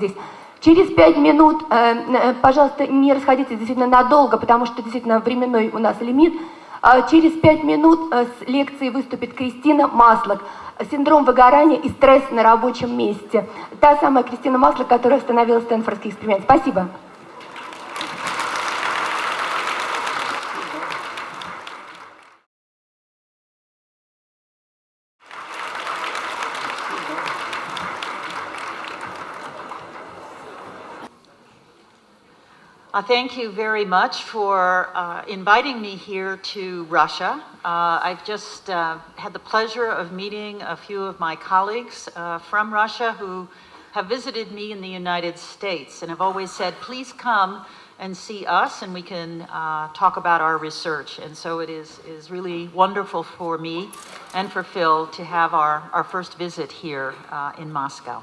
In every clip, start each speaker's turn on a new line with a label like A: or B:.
A: здесь. Через 5 минут, пожалуйста, не расходитесь действительно надолго, потому что действительно временной у нас лимит. Через 5 минут с лекцией выступит Кристина Маслак. Синдром выгорания и стресс на рабочем месте. Та самая Кристина Маслак, которая остановила Стэнфордский эксперимент. Спасибо.
B: Thank you very much for inviting me here to Russia. I've just had the pleasure of meeting a few of my colleagues from Russia who have visited me in the United States and have always said, please come and see us and we can talk about our research. And so it is really wonderful for me and for Phil to have our first visit here in Moscow.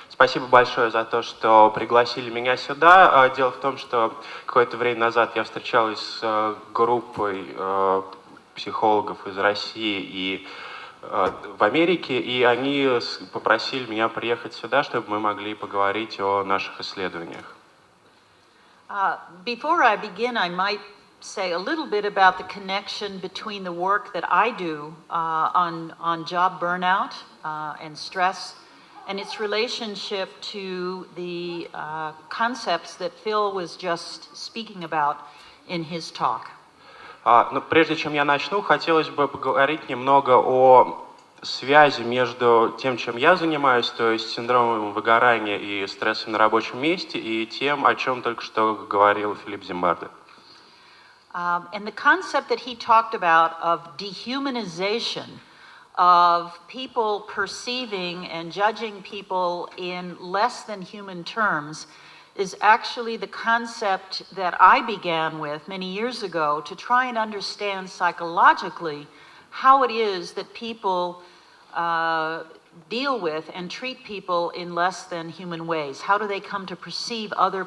C: Спасибо большое за то, что пригласили меня сюда. Дело в том, что какое-то время назад я встречалась с группой психологов из России и в Америке, и они попросили меня приехать сюда, чтобы мы могли поговорить о наших исследованиях.
B: Before I begin, I might say a little bit about the connection between the work that I do on job burnout and stress and its relationship to the concepts that Phil was just speaking about in his talk.
C: Но прежде чем я начну, хотелось бы поговорить немного о связи между тем, чем я занимаюсь, то есть синдромом выгорания и стрессом на рабочем месте, и тем, о чем только что говорил Филипп Зимбардо.
B: And the concept that he talked about of dehumanization of people perceiving and judging people in less than human terms is actually the concept that I began with many years ago to try and understand psychologically how it is that people deal with and treat people in less than human ways. How do they come to perceive other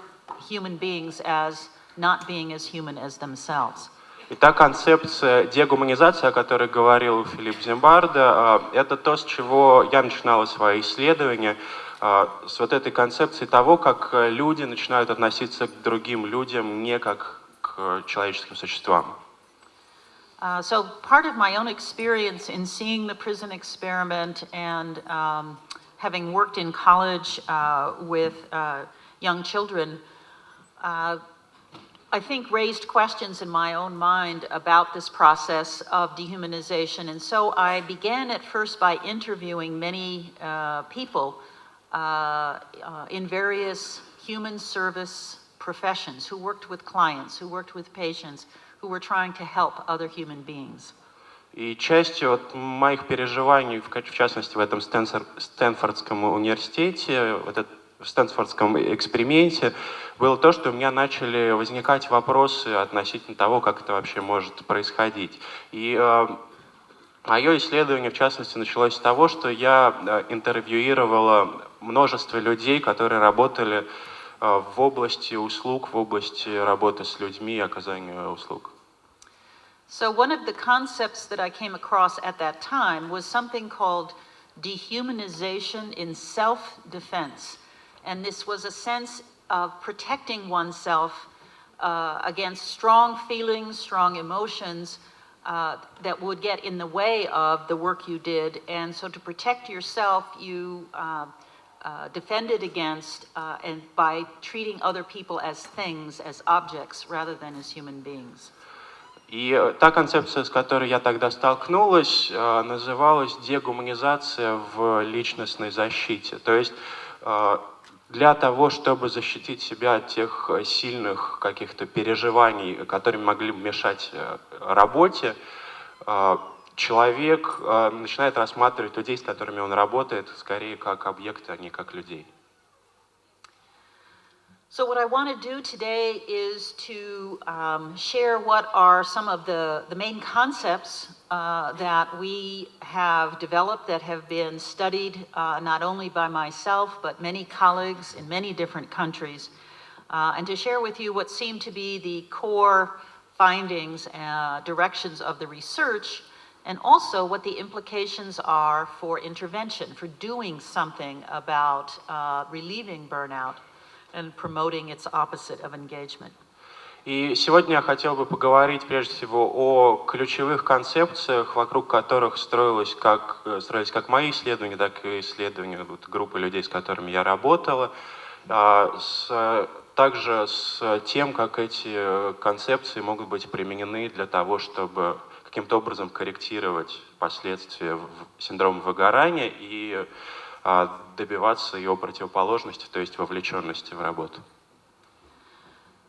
B: human beings as not being as human as themselves?
C: И та концепция дегуманизации, о которой говорил Филипп Зимбардо, это то, с чего я начинала свои исследования, с вот этой концепции того, как люди начинают относиться к другим людям не как к человеческим существам.
B: So part of my own experience in seeing the prison experiment and having worked in college with young children, I think raised questions in my own mind about this process of dehumanization. And so I began at first by interviewing many people in various human service professions who worked with clients, who worked with patients, who were trying to help other human beings.
C: И частью от моих переживаний, в частности, в этом Стэнфордском университете, в Стэнфордском эксперименте, было то, что у меня начали возникать вопросы относительно того, как это вообще может происходить. И мое исследование, в частности, началось с того, что я интервьюировала множество людей, которые работали в области услуг, в области работы с людьми и оказания услуг.
B: So one of the concepts that I came across at that time was something called dehumanization in self-defense. And this was a sense of protecting oneself against strong feelings, strong emotions that would get in the way of the work you did. And so to protect yourself, you defended against and by treating other people as things, as objects, rather than as human beings.
C: И та концепция, с которой я тогда столкнулась, называлась дегуманизация в личностной защите. То есть для того, чтобы защитить себя от тех сильных каких-то переживаний, которые могли бы мешать работе, человек начинает рассматривать людей, с которыми он работает, скорее как объекты, а не как людей.
B: So what I want to do today is to share what are some of the main concepts that we have developed that have been studied not only by myself but many colleagues in many different countries, and to share with you what seem to be the core findings, directions of the research and also what the implications are for intervention, for doing something about relieving burnout and promoting its opposite of engagement.
C: И сегодня я хотел бы поговорить прежде всего о ключевых концепциях, вокруг которых строились как мои исследования, так и исследования группы людей, с которыми я работала, также с тем, как эти концепции могут быть применены для того, чтобы каким-то образом корректировать последствия синдрома выгорания и добиваться его противоположности, то есть вовлеченности в работу.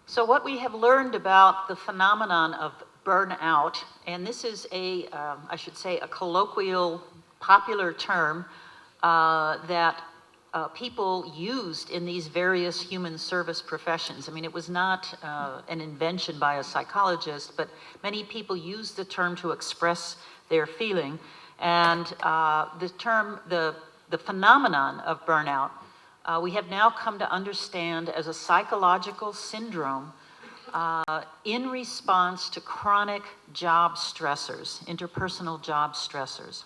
B: So what we have learned about the phenomenon of burnout, and this is I should say, a colloquial, popular term that people used in these various human service professions. I mean, it was not an invention by a psychologist, but many people used the term to express their feeling. And the phenomenon of burnout, we have now come to understand as a psychological syndrome in response to chronic job stressors, interpersonal job stressors.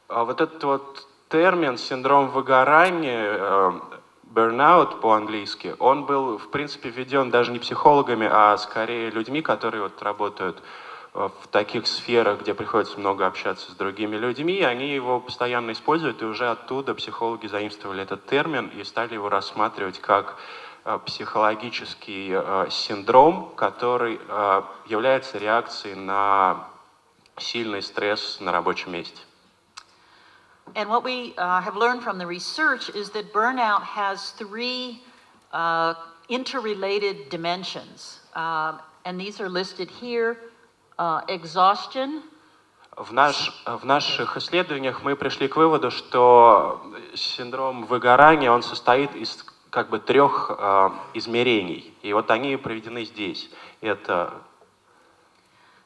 C: Вот этот вот термин «синдром выгорания», burnout по-английски, он был, в принципе, введен даже не психологами, а скорее людьми, которые вот работают в таких сферах, где приходится много общаться с другими людьми, и они его постоянно используют, и уже оттуда психологи заимствовали этот термин и стали его рассматривать как психологический синдром, который является реакцией на сильный стресс на рабочем месте.
B: And what we have learned from the research is that burnout has three interrelated dimensions, and these are listed here. Exhaustion.
C: В наших исследованиях мы пришли к выводу, что синдром выгорания, он состоит из как бы трех измерений. И вот они приведены здесь. Это...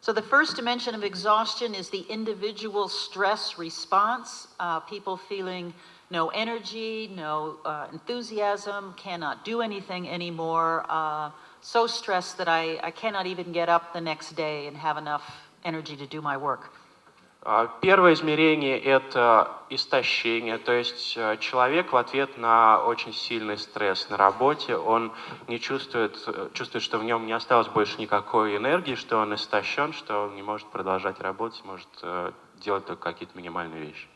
B: So the first dimension of exhaustion is the individual stress response. People feeling no energy, no enthusiasm, cannot do anything anymore. So stressed that I cannot even get up the next day and have enough energy to do my work.
C: Первое измерение – это истощение, то есть человек в ответ на очень сильный стресс на работе, он не чувствует, что в нем не осталось больше никакой энергии, что он истощен, что он не может продолжать работать, может делать только какие-то минимальные вещи.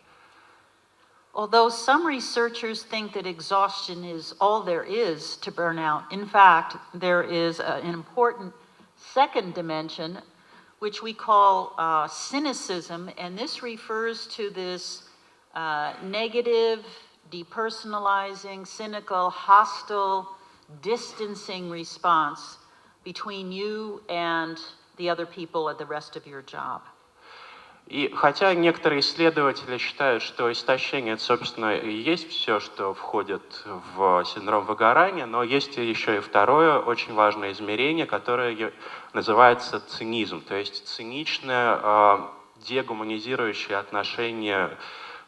B: Although some researchers think that exhaustion is all there is to burnout, in fact, there is an important second dimension, which we call cynicism, and this refers to this negative, depersonalizing, cynical, hostile, distancing response between you and the other people at the rest of your job.
C: И хотя некоторые исследователи считают, что истощение, это, собственно, и есть все, что входит в синдром выгорания, но есть еще и второе очень важное измерение, которое называется цинизм, то есть циничное, дегуманизирующее отношение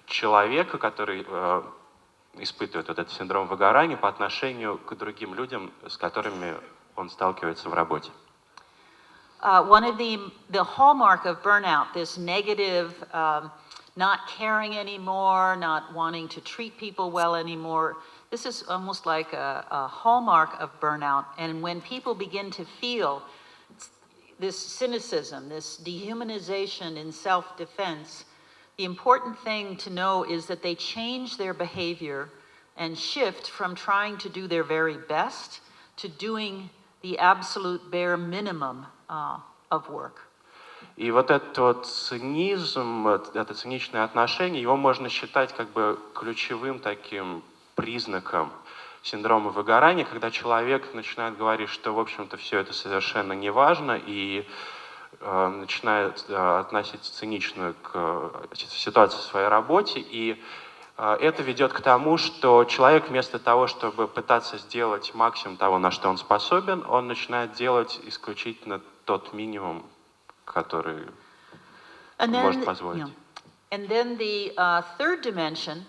C: человека, который испытывает этот синдром выгорания по отношению к другим людям, с которыми он сталкивается в работе.
B: One of the hallmark of burnout, this negative, not caring anymore, not wanting to treat people well anymore, this is almost like a hallmark of burnout. And when people begin to feel this cynicism, this dehumanization in self-defense, the important thing to know is that they change their behavior and shift from trying to do their very best to doing the absolute bare minimum of work.
C: И вот этот вот цинизм, это циничное отношение, его можно считать как бы ключевым таким признаком синдрома выгорания, когда человек начинает говорить, что, в общем-то, все это совершенно не важно, и начинает относиться цинично к ситуации в своей работе, и это ведет к тому, что человек вместо того, чтобы пытаться сделать максимум того, на что он способен, он начинает делать исключительно тот минимум, который может позволить.
B: And then the third dimension,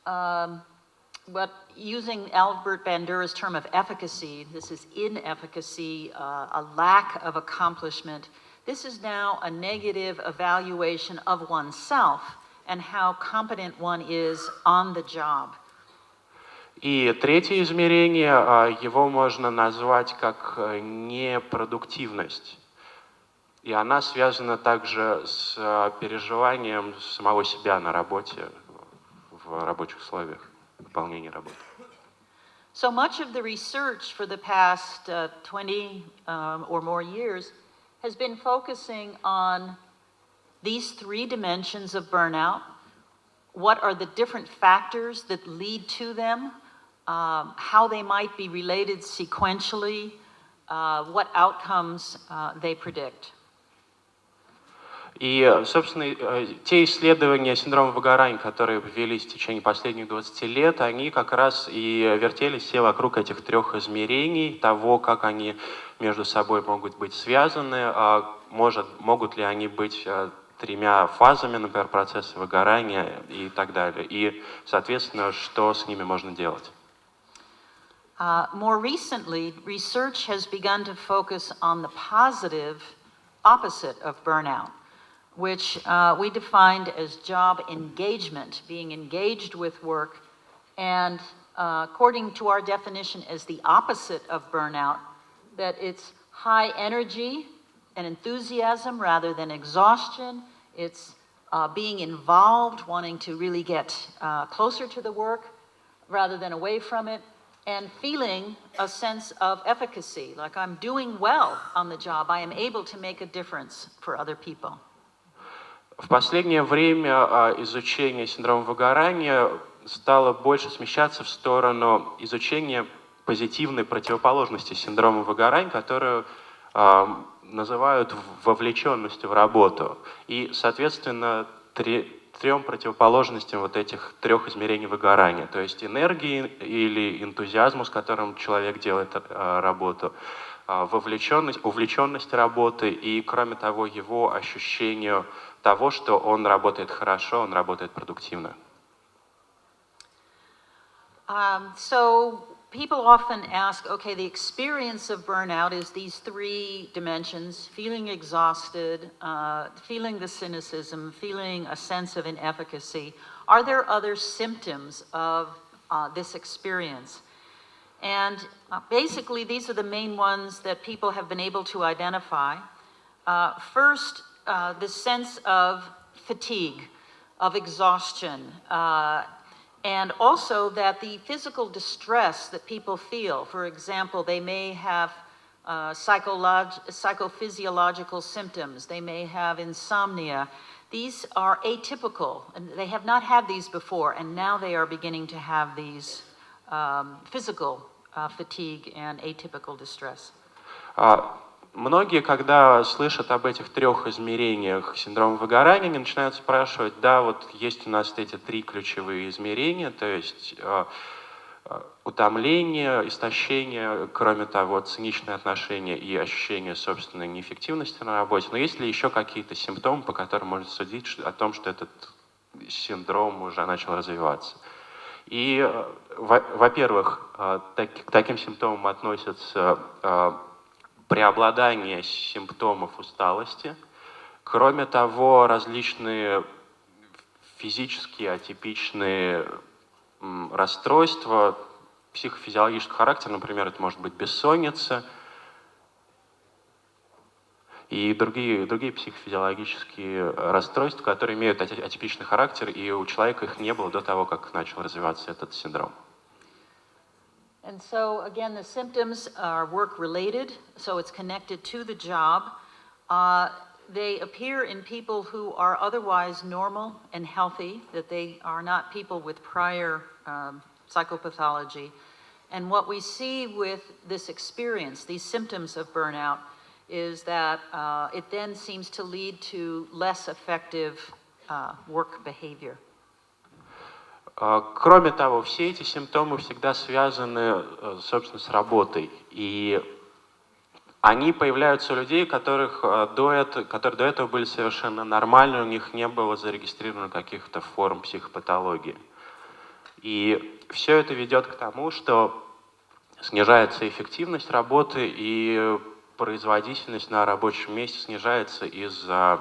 B: but using Albert Bandura's term of efficacy, this is inefficacy, a lack of accomplishment. this is now a negative evaluation of oneself and how competent one is on the job.
C: И третье измерение, его можно назвать как непродуктивность. И она связана также с переживанием самого себя на работе, в рабочих условиях, выполнения работы.
B: So much of the research for the past 20 or more years has been focusing on these three dimensions of burnout. What are the different factors that lead to them? How they might be related sequentially? What outcomes they predict?
C: И, собственно, те исследования синдрома выгорания, которые велись в течение последних 20 лет, они как раз и вертелись все вокруг этих трех измерений, того, как они между собой могут быть связаны, могут ли они быть тремя фазами, например, процесса выгорания и так далее. И, соответственно, что с ними можно делать.
B: More recently, research has begun to focus on the positive opposite of burnout, which we defined as job engagement, being engaged with work, and according to our definition as the opposite of burnout, that it's high energy and enthusiasm rather than exhaustion. It's being involved, wanting to really get closer to the work rather than away from it, and feeling a sense of efficacy, like I'm doing well on the job, I am able to make a difference for other people.
C: В последнее время изучение синдрома выгорания стало больше смещаться в сторону изучения позитивной противоположности синдрома выгорания, которую называют вовлеченностью в работу. И, соответственно, трем противоположностям вот этих трех измерений выгорания. То есть энергии или энтузиазму, с которым человек делает работу, увлеченность работы и, кроме того, его ощущению того, что он работает хорошо, он работает продуктивно.
B: So people often ask, okay, the experience of burnout is these three dimensions: feeling exhausted, feeling the cynicism, feeling a sense of inefficacy. Are there other symptoms of this experience? And basically, these are the main ones that people have been able to identify. First, the sense of fatigue, of exhaustion, and also that the physical distress that people feel, for example, they may have psychophysiological symptoms, they may have insomnia. These are atypical, and they have not had these before, and now they are beginning to have these physical fatigue and atypical distress.
C: Многие, когда слышат об этих трех измерениях синдрома выгорания, они начинают спрашивать, да, вот есть у нас эти три ключевые измерения, то есть утомление, истощение, кроме того, циничные отношения и ощущение собственной неэффективности на работе. Но есть ли еще какие-то симптомы, по которым можно судить о том, что этот синдром уже начал развиваться? И, во-первых, к таким симптомам относятся преобладание симптомов усталости. Кроме того, различные физические атипичные расстройства психофизиологического характера, например, это может быть бессонница и другие психофизиологические расстройства, которые имеют атипичный характер, и у человека их не было до того, как начал развиваться этот синдром.
B: And so, again, the symptoms are work-related, so it's connected to the job. They appear in people who are otherwise normal and healthy, that they are not people with prior psychopathology. And what we see with this experience, these symptoms of burnout, is that it then seems to lead to less effective work behavior.
C: Кроме того, все эти симптомы всегда связаны, собственно, с работой. И они появляются у людей, которые до этого были совершенно нормальны, у них не было зарегистрировано каких-то форм психопатологии. И все это ведет к тому, что снижается эффективность работы и производительность на рабочем месте снижается из-за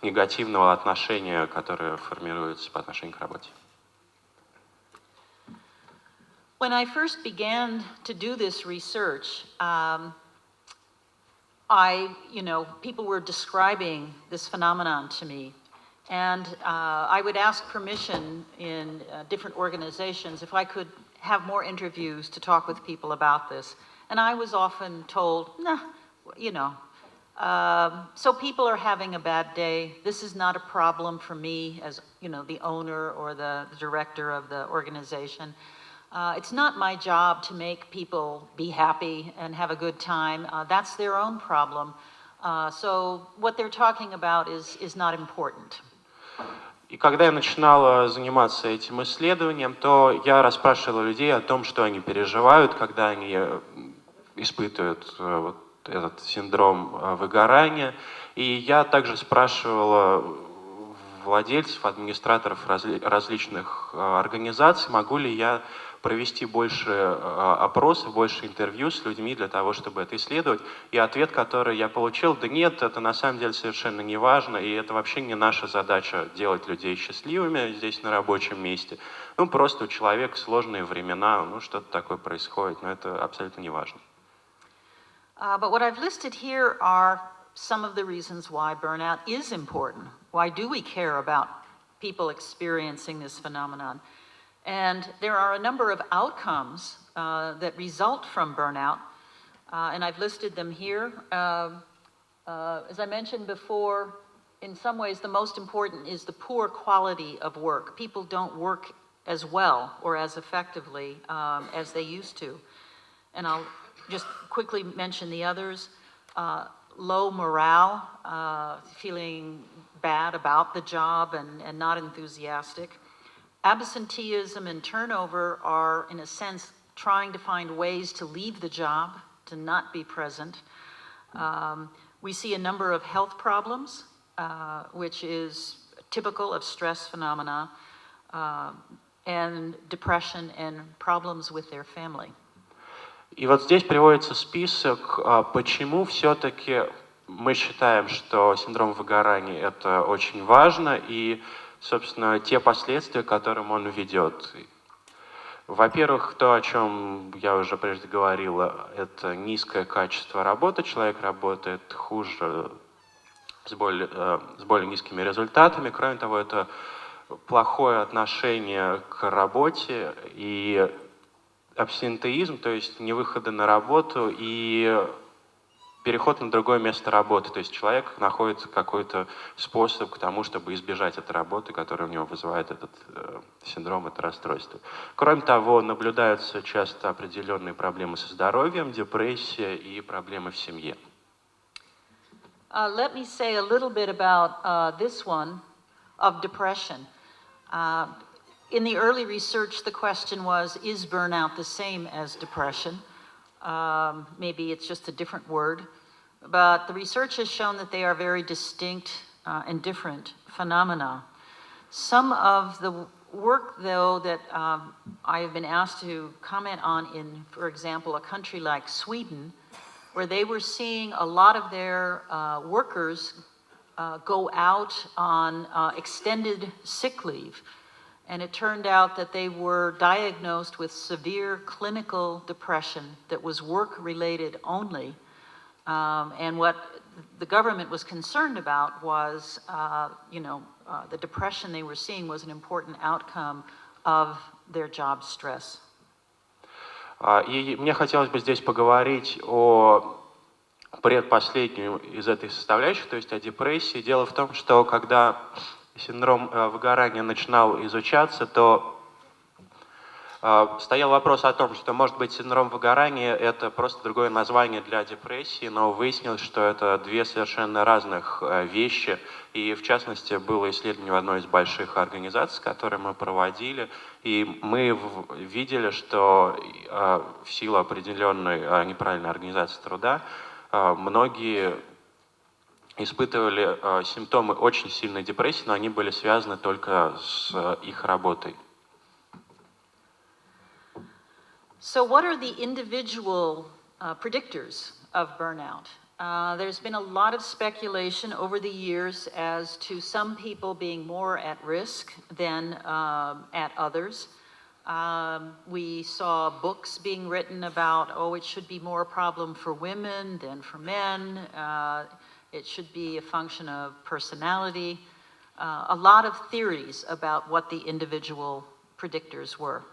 C: негативного отношения, которое формируется по отношению к работе.
B: When I first began to do this research, people were describing this phenomenon to me, and I would ask permission in different organizations if I could have more interviews to talk with people about this. And I was often told, nah, so people are having a bad day. This is not a problem for me as, the owner or the director of the organization. It's not my job to make people be happy and have a good time. That's their own problem. So what they're talking about is not important.
C: И когда я начинал заниматься этим исследованием, то я расспрашивал людей о том, что они переживают, когда они испытывают вот этот синдром выгорания. И я также спрашивал владельцев, администраторов различных организаций, могу ли я провести больше опросов, больше интервью с людьми для того, чтобы это исследовать. И ответ, который я получил, да нет, это на самом деле совершенно не важно, и это вообще не наша задача делать людей счастливыми здесь на рабочем месте. Просто у человека сложные времена, что-то такое происходит, но это абсолютно не важно.
B: But what I've listed here are some of the reasons why burnout is important. Why do we care about people experiencing this phenomenon? And there are a number of outcomes that result from burnout, and I've listed them here. As I mentioned before, in some ways the most important is the poor quality of work. People don't work as well or as effectively as they used to. And I'll just quickly mention the others. Low morale, feeling bad about the job and not enthusiastic. Absenteeism and turnover are, in a sense, trying to find ways to leave the job, to not be present. We see a number of health problems, which is typical of stress phenomena, and depression and problems with their family.
C: И вот здесь приводится список, почему все-таки мы считаем, что синдром выгорания – это очень важно, и, собственно, те последствия, к которым он ведет. Во-первых, то, о чем я уже прежде говорила, это низкое качество работы. Человек работает хуже, с более низкими результатами. Кроме того, это плохое отношение к работе и абсентеизм, то есть невыходы на работу и переход на другое место работы. То есть человек находит какой-то способ к тому, чтобы избежать этой работы, которая у него вызывает этот синдром, это расстройство. Кроме того, наблюдаются часто определенные проблемы со здоровьем, депрессия и проблемы в семье.
B: Let me say a little bit about this one of depression. In the early research, the question was, is burnout the same as depression? Maybe it's just a different word. But the research has shown that they are very distinct and different phenomena. Some of the work, though, that I have been asked to comment on in, for example, a country like Sweden, where they were seeing a lot of their workers go out on extended sick leave. And it turned out that they were diagnosed with severe clinical depression that was work-related only. And what the government was concerned about was, the depression they were seeing was an important outcome of their job stress.
C: И мне хотелось бы здесь поговорить о предпоследнем из этой составляющей, то есть о депрессии. Дело в том, что когда синдром выгорания начинал изучаться, то стоял вопрос о том, что, может быть, синдром выгорания – это просто другое название для депрессии, но выяснилось, что это две совершенно разных вещи. И, в частности, было исследование в одной из больших организаций, которые мы проводили, и мы видели, что в силу определенной неправильной организации труда многие испытывали симптомы очень сильной депрессии, но они были связаны только с их работой.
B: So what are the individual predictors of burnout? There's been a lot of speculation over the years as to some people being more at risk than at others. We saw books being written about, oh, it should be more a problem for women than for men. It should be a function of personality. A lot of theories about what the individual predictors were.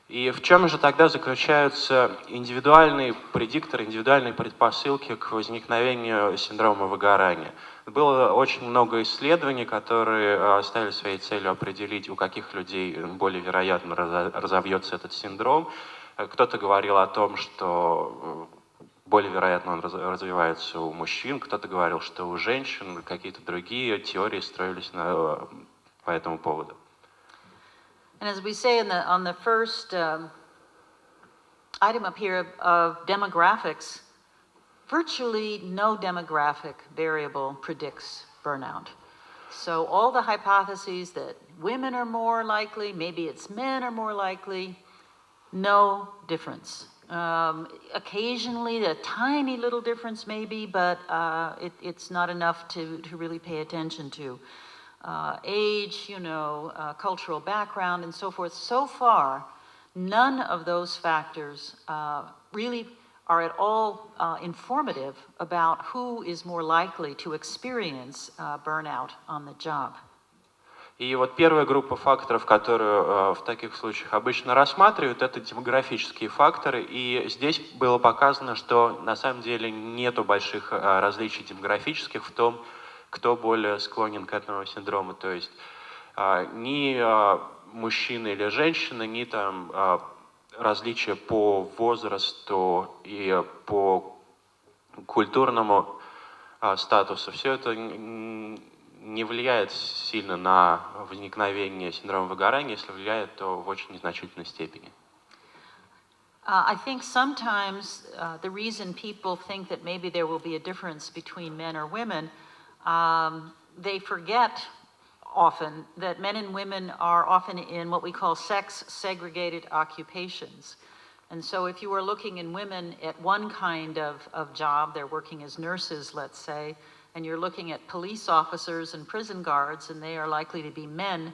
C: И в чем же тогда заключаются индивидуальные предикторы, индивидуальные предпосылки к возникновению синдрома выгорания? Было очень много исследований, которые ставили своей целью определить, у каких людей более вероятно разовьется этот синдром. Кто-то говорил о том, что более вероятно он развивается у мужчин, кто-то говорил, что у женщин, какие-то другие теории строились по этому поводу.
B: And as we say on the first item up here of demographics, virtually no demographic variable predicts burnout. So all the hypotheses that women are more likely, maybe it's men are more likely, no difference. Occasionally a tiny little difference maybe, but it's not enough to really pay attention to. Age, cultural background, and so forth. So far, none of those factors really are at all informative about who is more likely to experience burnout on the job.
C: И вот первая группа факторов, которую в таких случаях обычно рассматривают, это демографические факторы. И здесь было показано, что на самом деле нету больших различий демографических в том, кто более склонен к этому синдрому. То есть ни мужчины или женщины, ни там различия по возрасту и по культурному статусу. Все это не влияет сильно на возникновение синдрома выгорания, если влияет, то в очень незначительной степени.
B: I think sometimes the reason people think that maybe there will be a difference between men or women, they forget often that men and women are often in what we call sex-segregated occupations. And so if you are looking in women at one kind of job, they're working as nurses, let's say, and you're looking at police officers and prison guards, and they are likely to be men,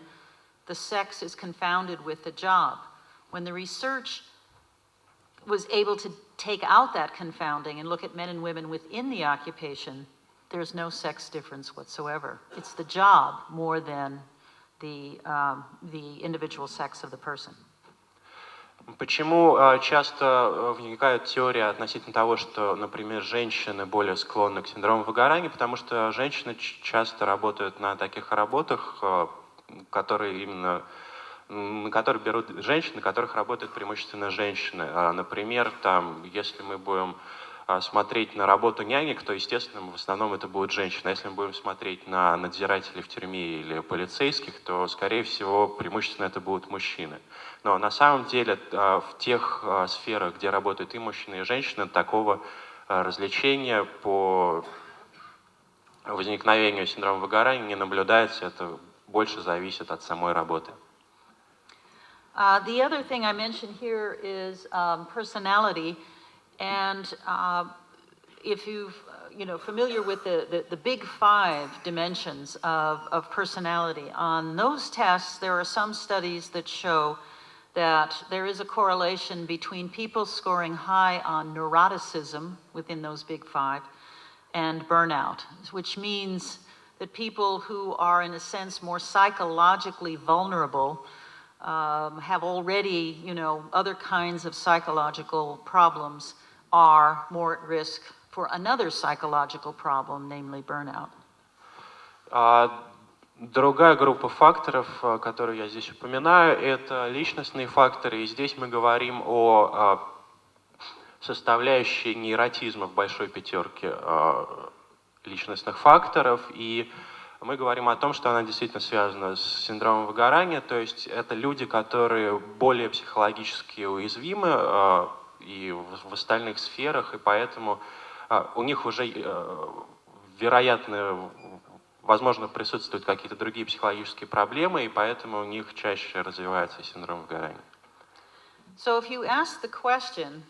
B: the sex is confounded with the job. When the research was able to take out that confounding and look at men and women within the occupation, there's no sex difference whatsoever. It's the job more than the individual sex of the person.
C: Почему часто возникает теория относительно того, что, например, женщины более склонны к синдрому выгорания? Потому что женщины часто работают на таких работах, на которые берут женщины, на которых работают преимущественно женщины. Например, если мы будем смотреть на работу нянек, то, естественно, в основном это будут женщины. Если мы будем смотреть на надзирателей в тюрьме или полицейских, то, скорее всего, преимущественно это будут мужчины. Но на самом деле в тех сферах, где работают и мужчины, и женщины, такого развлечения по возникновению синдрома выгорания не наблюдается. Это больше зависит от самой работы.
B: The other thing I mentioned here is personality. And if you've, familiar with the big 5 dimensions of personality, on those tests, there are some studies that show that there is a correlation between people scoring high on neuroticism within those big 5 and burnout, which means that people who are, in a sense, more psychologically vulnerable have already, other kinds of psychological problems, are more at risk for another psychological problem, namely burnout.
C: Другая группа факторов, которую я здесь упоминаю, это личностные факторы. И здесь мы говорим о составляющей нейротизма в большой 5 личностных факторов. И мы говорим о том, что она действительно связана с синдромом выгорания. То есть это люди, которые более психологически уязвимы и в остальных сферах, и поэтому у них уже, вероятно, возможно, присутствуют какие-то другие психологические проблемы, и поэтому у них чаще развивается синдром выгорания.
B: So if you ask the question,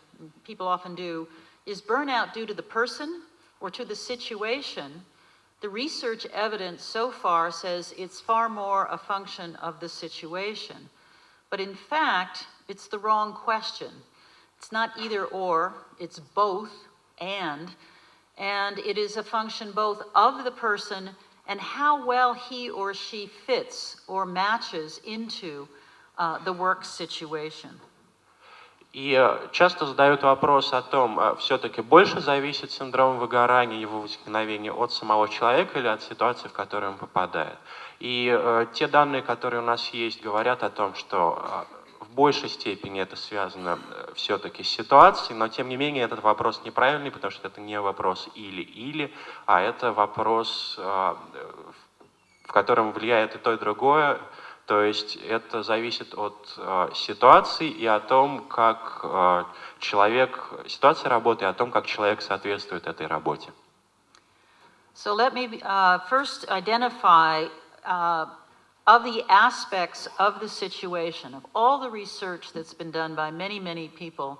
B: people often do, is burnout due to the person or to the situation, the research evidence so far says it's far more a function of the situation. But in fact, it's the wrong question. It's not either or, it's both and it is a function both of the person and how well he or she fits or matches into the work situation.
C: И часто задают вопрос о том, все-таки больше зависит синдром выгорания, его возникновение от самого человека или от ситуации, в которую он попадает. И те данные, которые у нас есть, говорят о том, что в большей степени это связано все-таки с ситуацией, но тем не менее этот вопрос неправильный, потому что это не вопрос или-или, а это вопрос, в котором влияет и то, и другое. То есть это зависит от ситуации и о том, как ситуация работы, и о том, как человек соответствует этой работе.
B: So let me first identify of the aspects of the situation, of all the research that's been done by many, many people,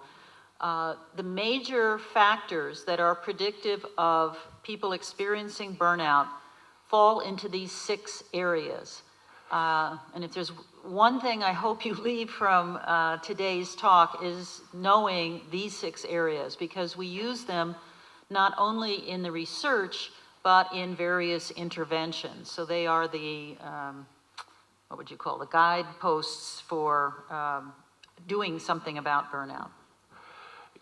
B: the major factors that are predictive of people experiencing burnout fall into these 6 areas. And if there's one thing I hope you leave from today's talk is knowing these 6 areas, because we use them not only in the research, but in various interventions. So they are the, what would you call, the guideposts for doing something about burnout.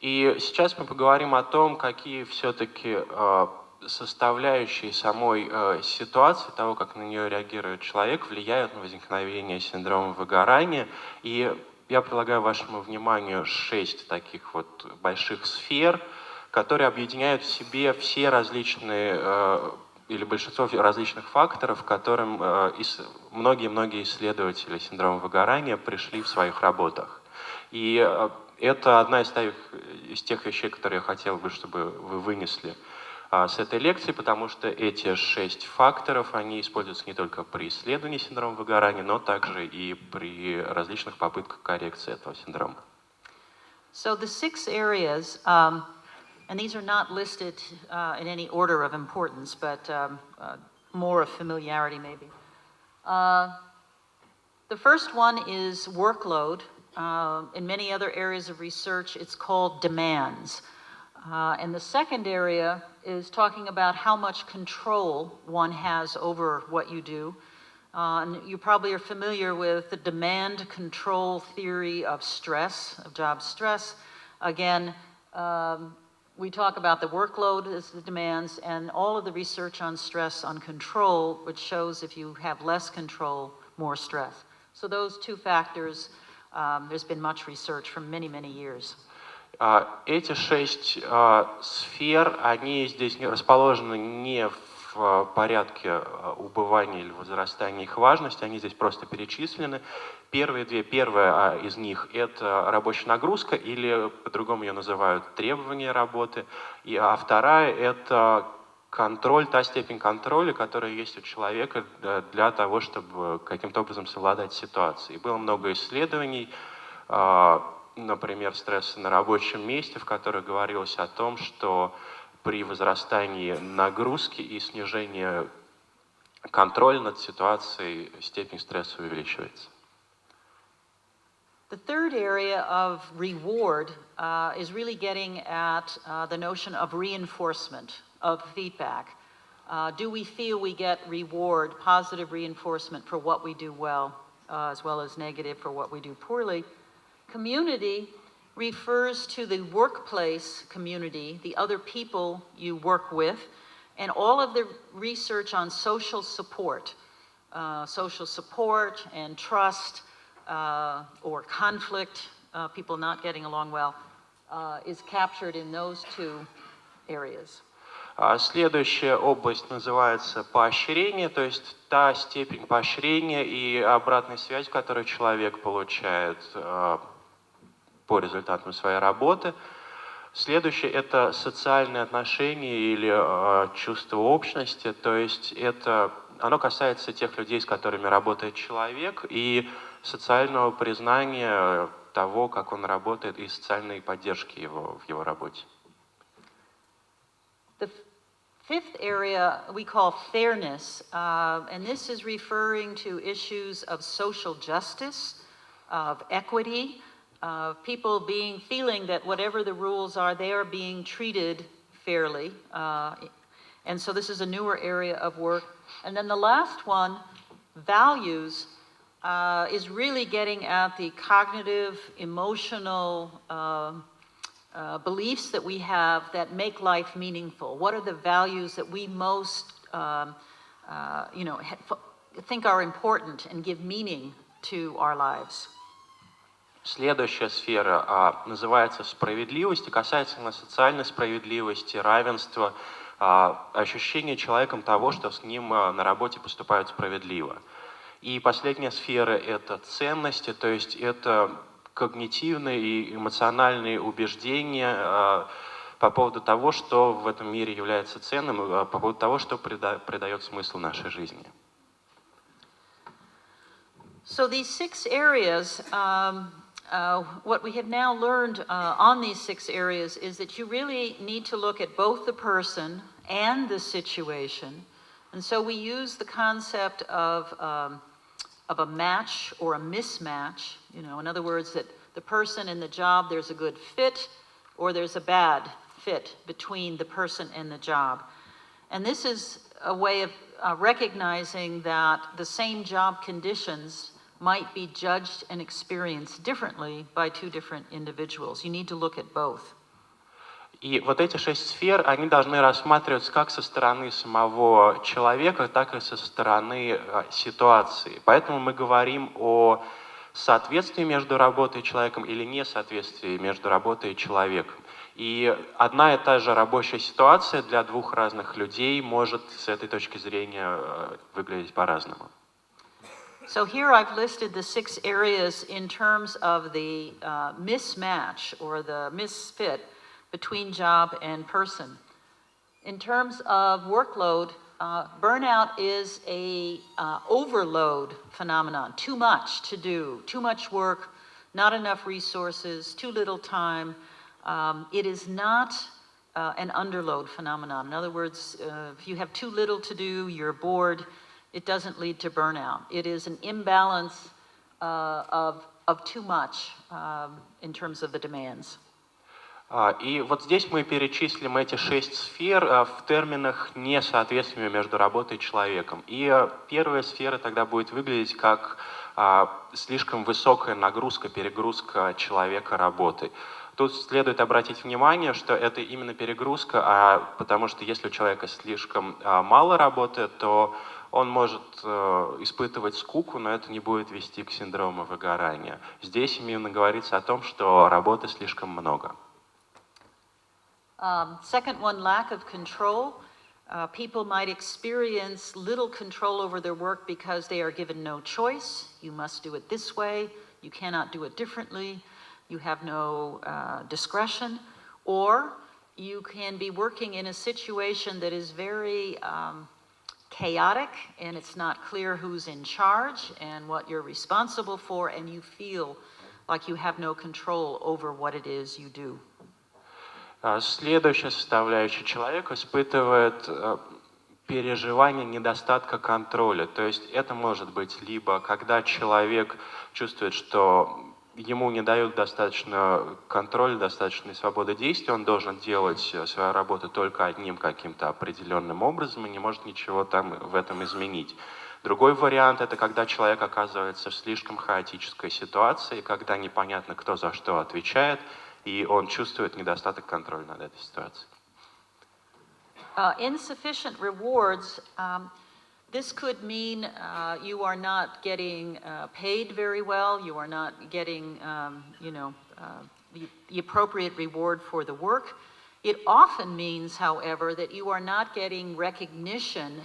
C: И сейчас мы поговорим о том, какие все-таки составляющие самой ситуации, того, как на нее реагирует человек, влияют на возникновение синдрома выгорания. И я предлагаю вашему вниманию 6 таких вот больших сфер, которые объединяют в себе все различные, или большинство различных факторов, к которым многие исследователи синдрома выгорания пришли в своих работах. И это одна из тех вещей, которые я хотел бы, чтобы вы вынесли с этой лекции, потому что эти 6 факторов, они используются не только при исследовании синдрома выгорания, но также и при различных попытках коррекции этого синдрома.
B: So the 6 areas, and these are not listed in any order of importance, but more of familiarity maybe. The first one is workload. In many other areas of research, it's called demands. And the second area is talking about how much control one has over what you do. And you probably are familiar with the demand control theory of stress, of job stress. Again, we talk about the workload as the demands, and all of the research on stress, on control, which shows if you have less control, more stress. So those 2 factors, there's been much research for many, many years.
C: Эти 6 сфер, они здесь расположены не в порядке убывания или возрастания их важности, они здесь просто перечислены. Первая из них – это рабочая нагрузка, или по-другому ее называют требования работы, а вторая – это контроль, та степень контроля, которая есть у человека для того, чтобы каким-то образом совладать с ситуацией. Было много исследований, например, стресса на рабочем месте, в которых говорилось о том, что при возрастании нагрузки и снижении контроля над ситуацией степень стресса увеличивается.
B: The third area of reward is really getting at the notion of reinforcement, of feedback. Do we feel we get reward, positive reinforcement for what we do well as negative for what we do poorly? Community refers to the workplace community, the other people you work with, and all of the research on social support and trust or conflict, people not getting along well, is captured in those 2 areas.
C: Следующая область называется поощрение, то есть та степень поощрения и обратной связи, которую человек получает по результатам своей работы. Следующее – это социальные отношения или чувство общности, то есть оно касается тех людей, с которыми работает человек, и социального признания того, как он работает, и социальной поддержки в его работе.
B: Fifth area we call fairness, and this is referring to issues of social justice, of equity, of people feeling that whatever the rules are, they are being treated fairly. And so this is a newer area of work. And then the last one, values, is really getting at the cognitive, emotional beliefs that we have that make life meaningful. What are the values that we most, think are important and give meaning to our lives?
C: Следующая сфера называется справедливость и касается именно социальной справедливости, равенства, ощущения человеком того, что с ним на работе поступают справедливо. И последняя сфера — это ценности, то есть это когнитивные и эмоциональные убеждения по поводу того, что в этом мире является ценным, по поводу того, что придает смысл нашей жизни.
B: So these 6 areas, what we have now learned on these 6 areas is that you really need to look at both the person and the situation. And so we use the concept of a match or a mismatch. In other words, that the person and the job, there's a good fit or there's a bad fit between the person and the job. And this is a way of recognizing that the same job conditions might be judged and experienced differently by 2 different individuals. You need to look at both.
C: И вот эти 6 сфер, они должны рассматриваться как со стороны самого человека, так и со стороны ситуации. Поэтому мы говорим о соответствии между работой и человеком или несоответствии между работой и человеком. И одна и та же рабочая ситуация для 2 разных людей может с этой точки зрения выглядеть по-разному.
B: So here I've listed the 6 areas in terms of the mismatch or the misfit between job and person. In terms of workload, burnout is a overload phenomenon. Too much to do, too much work, not enough resources, too little time. It is not an underload phenomenon. In other words, if you have too little to do, you're bored, it doesn't lead to burnout. It is an imbalance of too much in terms of the demands.
C: И вот здесь мы перечислим эти 6 сфер в терминах несоответствия между работой и человеком. И первая сфера тогда будет выглядеть как слишком высокая нагрузка, перегрузка человека работой. Тут следует обратить внимание, что это именно перегрузка, потому что если у человека слишком мало работы, то он может испытывать скуку, но это не будет вести к синдрому выгорания. Здесь именно говорится о том, что работы слишком много.
B: Second one, lack of control. People might experience little control over their work because they are given no choice. You must do it this way. You cannot do it differently. You have no discretion. Or you can be working in a situation that is very chaotic and it's not clear who's in charge and what you're responsible for, and you feel like you have no control over what it is you do.
C: Следующая составляющая: человек испытывает переживание недостатка контроля. То есть это может быть либо когда человек чувствует, что ему не дают достаточно контроля, достаточной свободы действий, он должен делать свою работу только одним каким-то определенным образом и не может ничего там в этом изменить. Другой вариант — это когда человек оказывается в слишком хаотической ситуации, когда непонятно, кто за что отвечает, и он чувствует недостаток контроля над этой ситуацией.
B: Insufficient rewards, this could mean you are not getting paid very well, you are not getting the appropriate reward for the work. It often means, however, that you are not getting recognition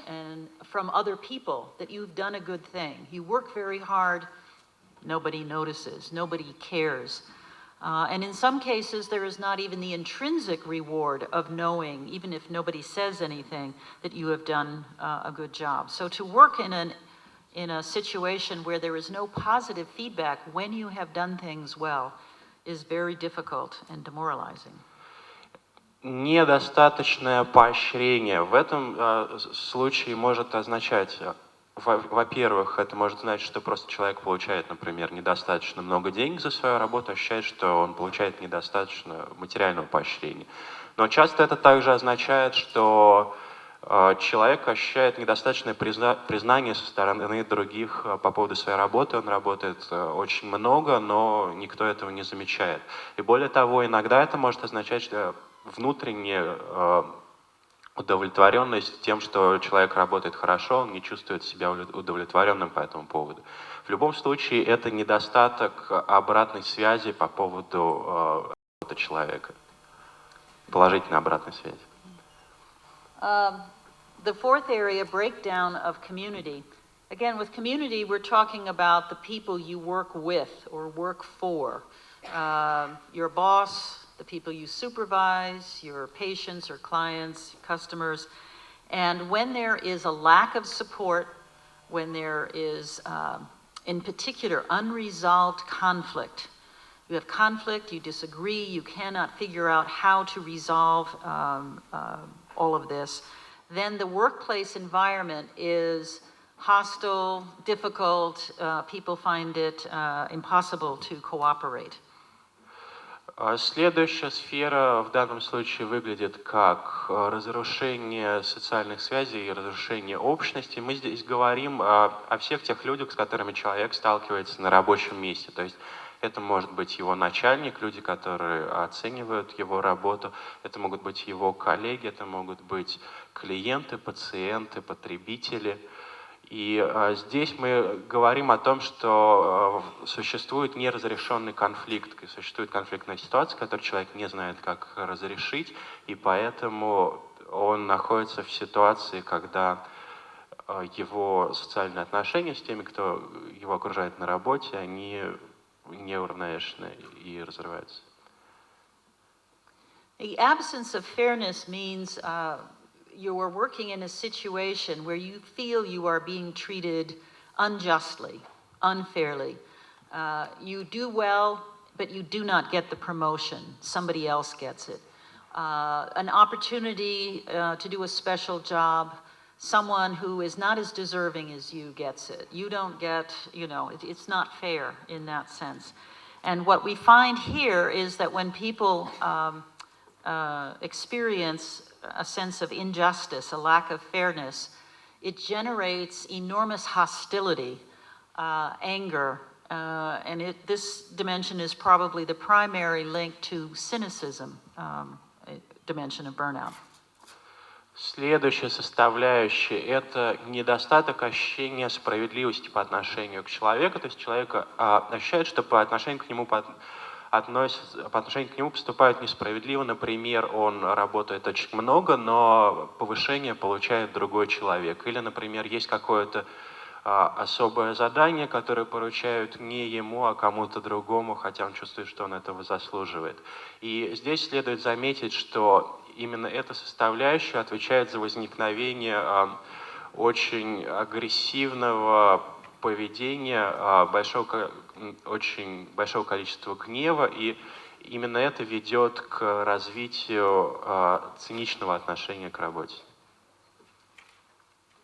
B: from other people that you've done a good thing. You work very hard, nobody notices, nobody cares. And in some cases, there is not even the intrinsic reward of knowing, even if nobody says anything, that you have done a good job. So to work in a situation where there is no positive feedback when you have done things well is very difficult and demoralizing.
C: Недостаточное поощрение в этом случае может означать, во-первых, это может значить, что просто человек получает, например, недостаточно много денег за свою работу, ощущает, что он получает недостаточно материального поощрения. Но часто это также означает, что человек ощущает недостаточное признание со стороны других по поводу своей работы. Он работает очень много, но никто этого не замечает. И более того, иногда это может означать, что внутренняя удовлетворенность тем, что человек работает хорошо, он не чувствует себя удовлетворенным по этому поводу. В любом случае, это недостаток обратной связи по поводу работы человека. Положительной обратной связи.
B: The fourth area, breakdown of community. Again, with community, we're talking about the people you work with or work for. Your boss, the people you supervise, your patients or clients, customers. And when there is a lack of support, when there is, in particular, unresolved conflict, you have conflict, you disagree, you cannot figure out how to resolve all of this, then the workplace environment is hostile, difficult, people find it impossible to cooperate.
C: Следующая сфера в данном случае выглядит как разрушение социальных связей и разрушение общности. Мы здесь говорим о всех тех людях, с которыми человек сталкивается на рабочем месте. То есть это может быть его начальник, люди, которые оценивают его работу, это могут быть его коллеги, это могут быть клиенты, пациенты, потребители. И здесь мы говорим о том, что существует неразрешенный конфликт, существует конфликтная ситуация, которую человек не знает, как разрешить, и поэтому он находится в ситуации, когда его социальные отношения с теми, кто его окружает на работе, они неуравновешены и разрываются.
B: The absence of fairness means you are working in a situation where you feel you are being treated unjustly, unfairly. You do well, but you do not get the promotion. Somebody else gets it. An opportunity to do a special job, someone who is not as deserving as you gets it. You don't get, it's not fair in that sense. And what we find here is that when people experience a sense of injustice, a lack of fairness, it generates enormous hostility, anger, and this dimension is probably the primary link to cynicism, dimension of burnout.
C: Следующая составляющая – это недостаток ощущения справедливости по отношению к человеку. То есть человек ощущает, что по отношению к нему поступают несправедливо. Например, он работает очень много, но повышение получает другой человек. Или, например, есть какое-то особое задание, которое поручают не ему, а кому-то другому, хотя он чувствует, что он этого заслуживает. И здесь следует заметить, что именно эта составляющая отвечает за возникновение очень агрессивного поведения, очень большого количества гнева, и именно это ведет к развитию циничного отношения к работе.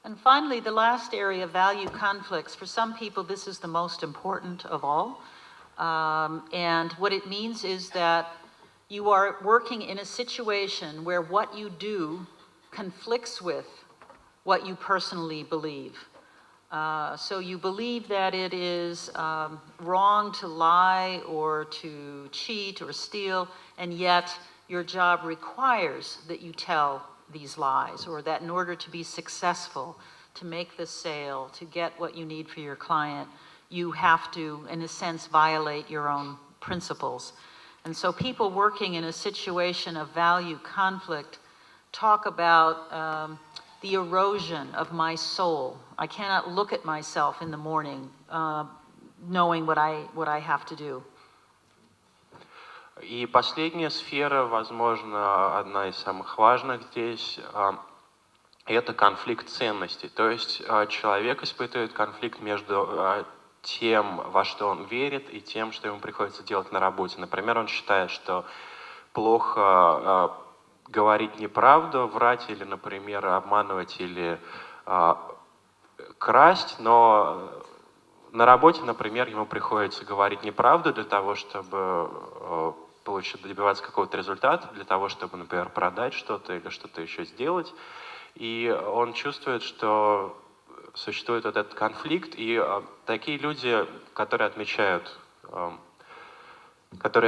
B: And finally, the last area, value conflicts. For some people, this is the most important of all. And what it means is that you are working in a situation where what you do conflicts with what you personally believe. So you believe that it is wrong to lie or to cheat or steal, and yet your job requires that you tell these lies, or that in order to be successful, to make the sale, to get what you need for your client, you have to, in a sense, violate your own principles. And so people working in a situation of value conflict talk about the erosion of my soul. I cannot look at myself in the morning knowing what I have to do.
C: И последняя сфера, возможно, одна из самых важных здесь, это конфликт ценностей. То есть человек испытывает конфликт между тем, во что он верит, и тем, что ему приходится делать на работе. Например, он считает, что плохо говорить неправду, врать или, например, обманывать или красть, но на работе, например, ему приходится говорить неправду для того, чтобы добиваться какого-то результата, для того, чтобы, например, продать что-то или что-то еще сделать. И он чувствует, что существует вот этот конфликт, и такие люди, которые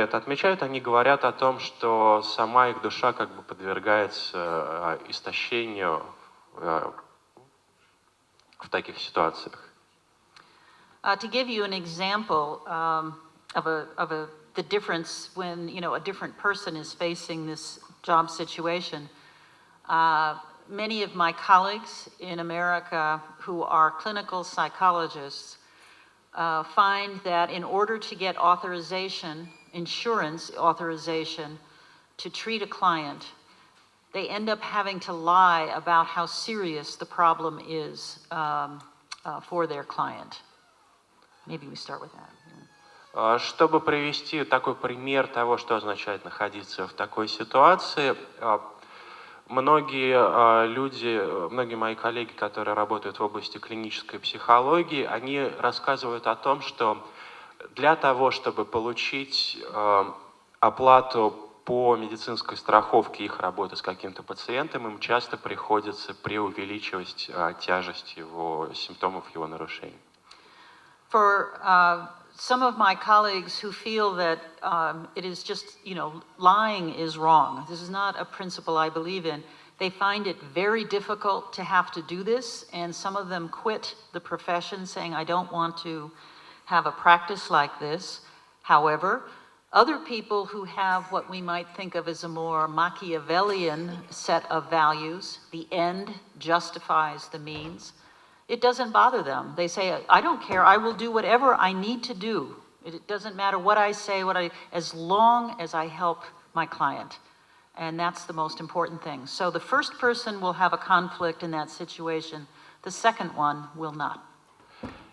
C: это отмечают, они говорят о том, что сама их душа как бы подвергается истощению в таких ситуациях.
B: To give you an example the difference when a different person is facing this job situation, many of my colleagues in America who are clinical psychologists find that in order to get insurance authorization to treat a client, they end up having to lie about how serious the problem is for their client. Maybe we start with that.
C: Чтобы привести такой пример того, что означает находиться в такой ситуации, многие мои коллеги, которые работают в области клинической психологии, они рассказывают о том, что для того, чтобы получить оплату по медицинской страховке их работы с каким-то пациентом, им часто приходится преувеличивать тяжесть его симптомов, его нарушений.
B: For some of my colleagues who feel that it is just, lying is wrong. This is not a principle I believe in. They find it very difficult to have to do this, and some of them quit the profession saying, I don't want to have a practice like this. However, other people who have what we might think of as a more Machiavellian set of values, the end justifies the means, it doesn't bother them. They say, I don't care, I will do whatever I need to do. It doesn't matter what I say, as long as I help my client. And that's the most important thing. So the first person will have a conflict in that situation. The second one will not.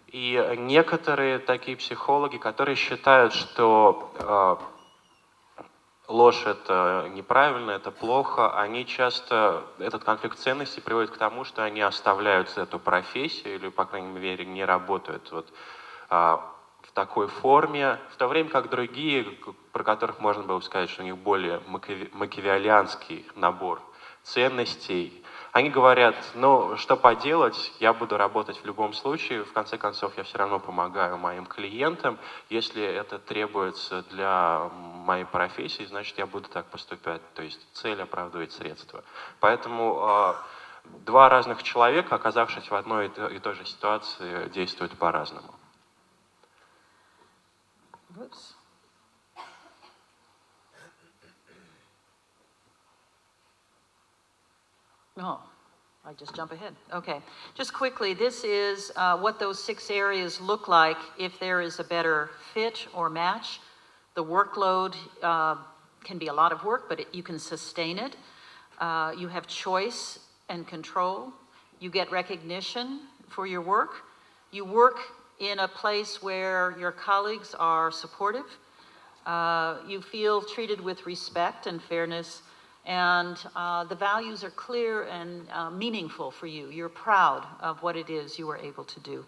C: И некоторые такие психологи, которые считают, что ложь — это неправильно, это плохо, они часто, этот конфликт ценностей приводит к тому, что они оставляют эту профессию или, по крайней мере, не работают в такой форме, в то время как другие, про которых можно было сказать, что у них более макиавеллианский набор ценностей, они говорят, что поделать, я буду работать в любом случае, в конце концов, я все равно помогаю моим клиентам, если это требуется для моей профессии, значит, я буду так поступать, то есть цель оправдывает средства. Поэтому два разных человека, оказавшись в одной и той же ситуации, действуют по-разному.
B: Whoops. Oh, I just jump ahead. Okay, just quickly, this is what those 6 areas look like if there is a better fit or match. The workload can be a lot of work, but you can sustain it. You have choice and control. You get recognition for your work. You work in a place where your colleagues are supportive. You feel treated with respect and fairness. And the values are clear and meaningful for you. You're proud of what it is you were able to do.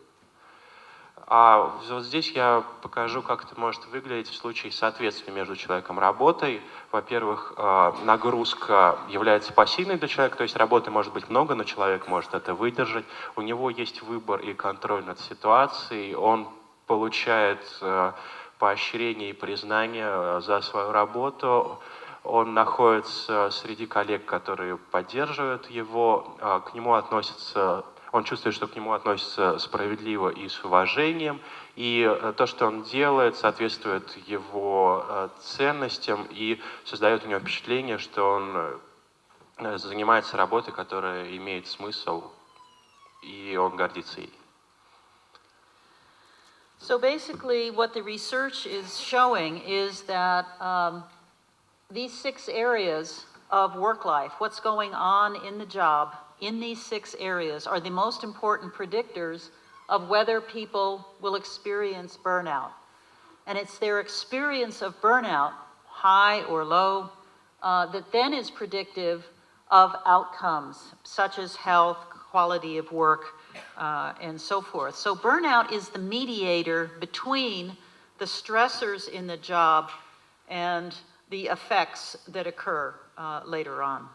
C: Вот здесь я покажу, как это может выглядеть в случае соответствия между человеком и работой. Во-первых, нагрузка является пассивной для человека, то есть работы может быть много, но человек может это выдержать. У него есть выбор и контроль над ситуацией, он получает поощрение и признание за свою работу. Он находится среди коллег, которые поддерживают его, к нему относятся, он чувствует, что к нему относятся справедливо и с уважением, и то, что он делает, соответствует его ценностям и создает у него впечатление, что он занимается работой, которая имеет смысл, и он гордится ей.
B: So basically, what the research is showing is that these 6 areas of work life, what's going on in the job, in these 6 areas are the most important predictors of whether people will experience burnout. And it's their experience of burnout, high or low, that then is predictive of outcomes, such as health, quality of work, and so forth. So burnout is the mediator between the stressors in the job and the effects that occur later on.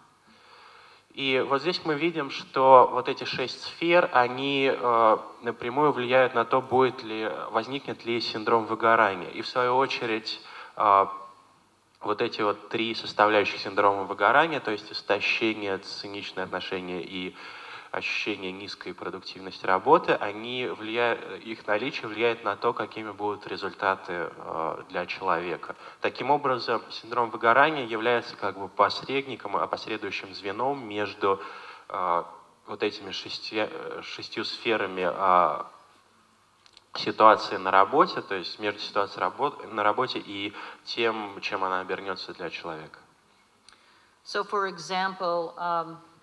C: И вот здесь мы видим, что вот эти 6 сфер, они напрямую влияют на то, возникнет ли синдром выгорания. И в свою очередь вот эти вот 3 составляющих синдрома выгорания, то есть истощение, циничное отношение и ощущение низкой продуктивности работы, их наличие влияет на то, какими будут результаты для человека. Таким образом, синдром выгорания является как бы посредником, опосредующим звеном между вот этими 6 сферами ситуации на работе, то есть между ситуацией на работе и тем, чем она обернется для человека.
B: So, for example,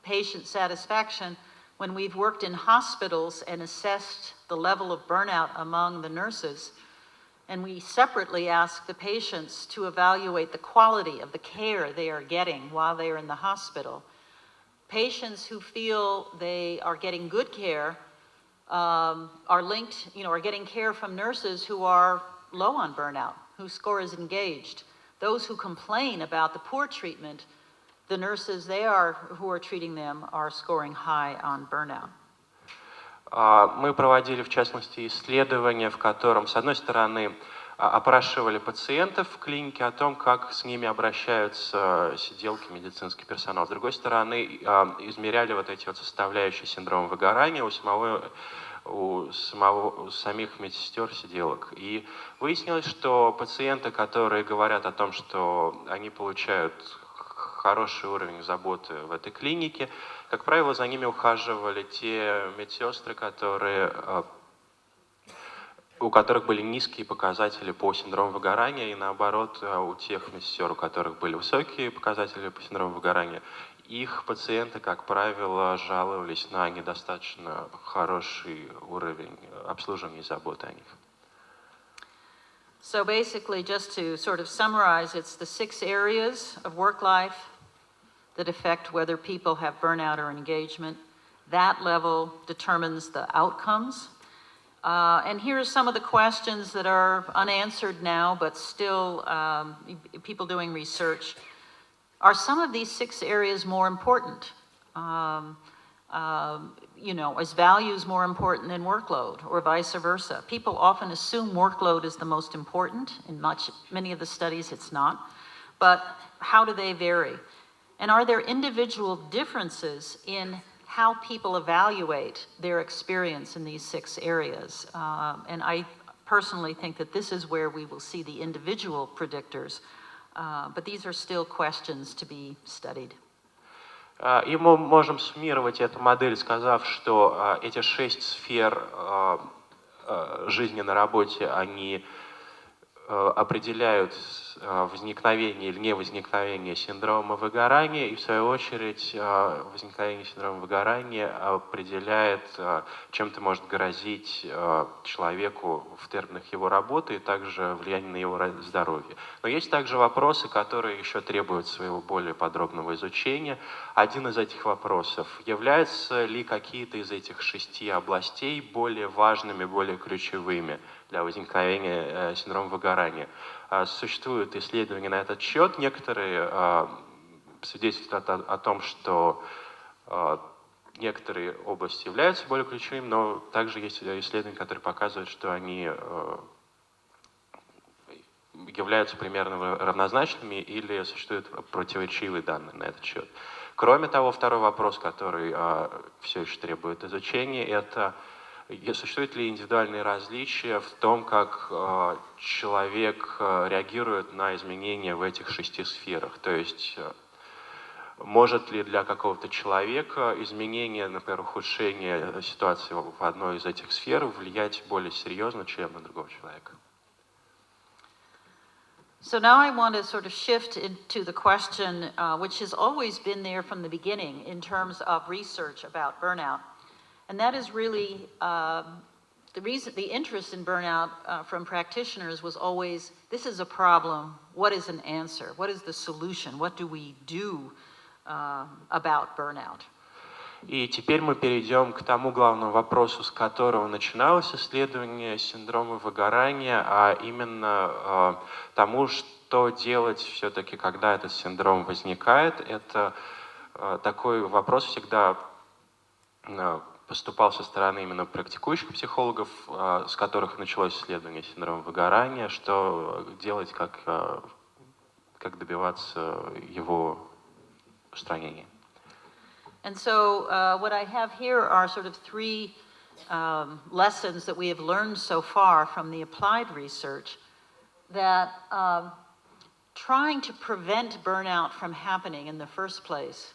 B: patient satisfaction, when we've worked in hospitals and assessed the level of burnout among the nurses, and we separately ask the patients to evaluate the quality of the care they are getting while they are in the hospital, patients who feel they are getting good care are linked, are getting care from nurses who are low on burnout, whose score is engaged. Those who complain about the poor treatment, the nurses who are treating them are scoring high on burnout.
C: Мы проводили, в частности, исследование, в котором, с одной стороны, опрашивали пациентов в клинике о том, как с ними обращаются сиделки, медицинский персонал. С другой стороны, измеряли вот эти вот составляющие синдрома выгорания у самих медсестер, сиделок. И выяснилось, что пациенты, которые говорят о том, что они получают хороший уровень заботы в этой клинике, как правило, за ними ухаживали те медсестры, у которых были низкие показатели по синдрому выгорания, и наоборот, у тех медсестер, у которых были высокие показатели по синдрому выгорания, их пациенты, как правило, жаловались на недостаточно хороший уровень обслуживания и заботы о них.
B: So basically, just to sort of summarize, it's the 6 areas of work life that affect whether people have burnout or engagement. That level determines the outcomes. And here are some of the questions that are unanswered now, but still people doing research. Are some of these 6 areas more important? Is values more important than workload, or vice versa? People often assume workload is the most important. In many of the studies, it's not. But how do they vary? And are there individual differences in how people evaluate their experience in these 6 areas? And I personally think that this is where we will see the individual predictors. But these are still questions to be studied.
C: И мы можем суммировать эту модель, сказав, что эти 6 сфер жизни на работе, они определяют возникновение или невозникновение синдрома выгорания, и в свою очередь возникновение синдрома выгорания определяет, чем это может грозить человеку в терминах его работы и также влияние на его здоровье. Но есть также вопросы, которые еще требуют своего более подробного изучения. Один из этих вопросов: являются ли какие-то из этих 6 областей более важными, более ключевыми для возникновения синдрома выгорания? Существуют исследования на этот счет. Некоторые свидетельствуют о том, что некоторые области являются более ключевыми, но также есть исследования, которые показывают, что они являются примерно равнозначными или существуют противоречивые данные на этот счет. Кроме того, второй вопрос, который все еще требует изучения, это: существуют ли индивидуальные различия в том, как человек реагирует на изменения в этих 6 сферах? То есть может ли для какого-то человека изменение, например, ухудшение ситуации в одной из этих сфер влиять более серьезно, чем на другого человека?
B: So now I want to sort of shift into the question, which has always been there from the beginning in terms of research about burnout. And that is really the interest in burnout from practitioners was always, this is a problem, what is an answer? What is the solution? What do we do about burnout?
C: И теперь мы перейдем к тому главному вопросу, с которого начиналось исследование синдрома выгорания, а именно тому, что делать все-таки, когда этот синдром возникает. Это такой вопрос всегда поступал со стороны именно практикующих психологов, с которых началось исследование синдрома выгорания, что делать, как добиваться его устранения.
B: And so what I have here are sort of three lessons that we have learned so far from the applied research, that trying to prevent burnout from happening in the first place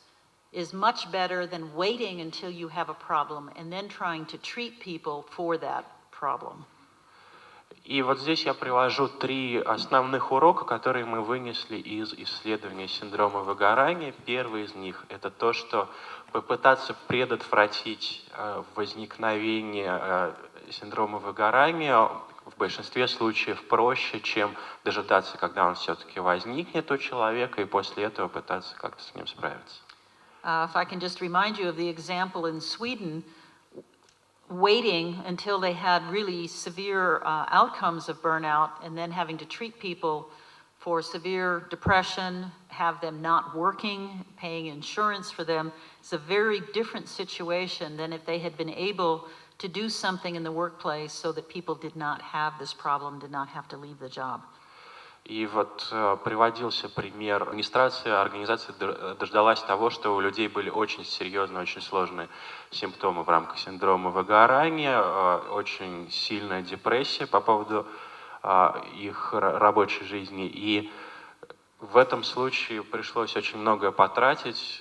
B: is much better than waiting until you have a problem and then trying to treat people for that problem.
C: И вот здесь я привожу 3 основных урока, которые мы вынесли из исследования синдрома выгорания. Первый из них – это то, что попытаться предотвратить возникновение синдрома выгорания в большинстве случаев проще, чем дожидаться, когда он все-таки возникнет у человека, и после этого пытаться как-то с ним справиться.
B: If I can just remind you of the example in Sweden, waiting until they had really severe outcomes of burnout and then having to treat people for severe depression, have them not working, paying insurance for them, is a very different situation than if they had been able to do something in the workplace so that people did not have this problem, did not have to leave the job.
C: И вот приводился пример администрации. Организация дождалась того, что у людей были очень серьезные, очень сложные симптомы в рамках синдрома выгорания, очень сильная депрессия по поводу их рабочей жизни. И в этом случае пришлось очень многое потратить.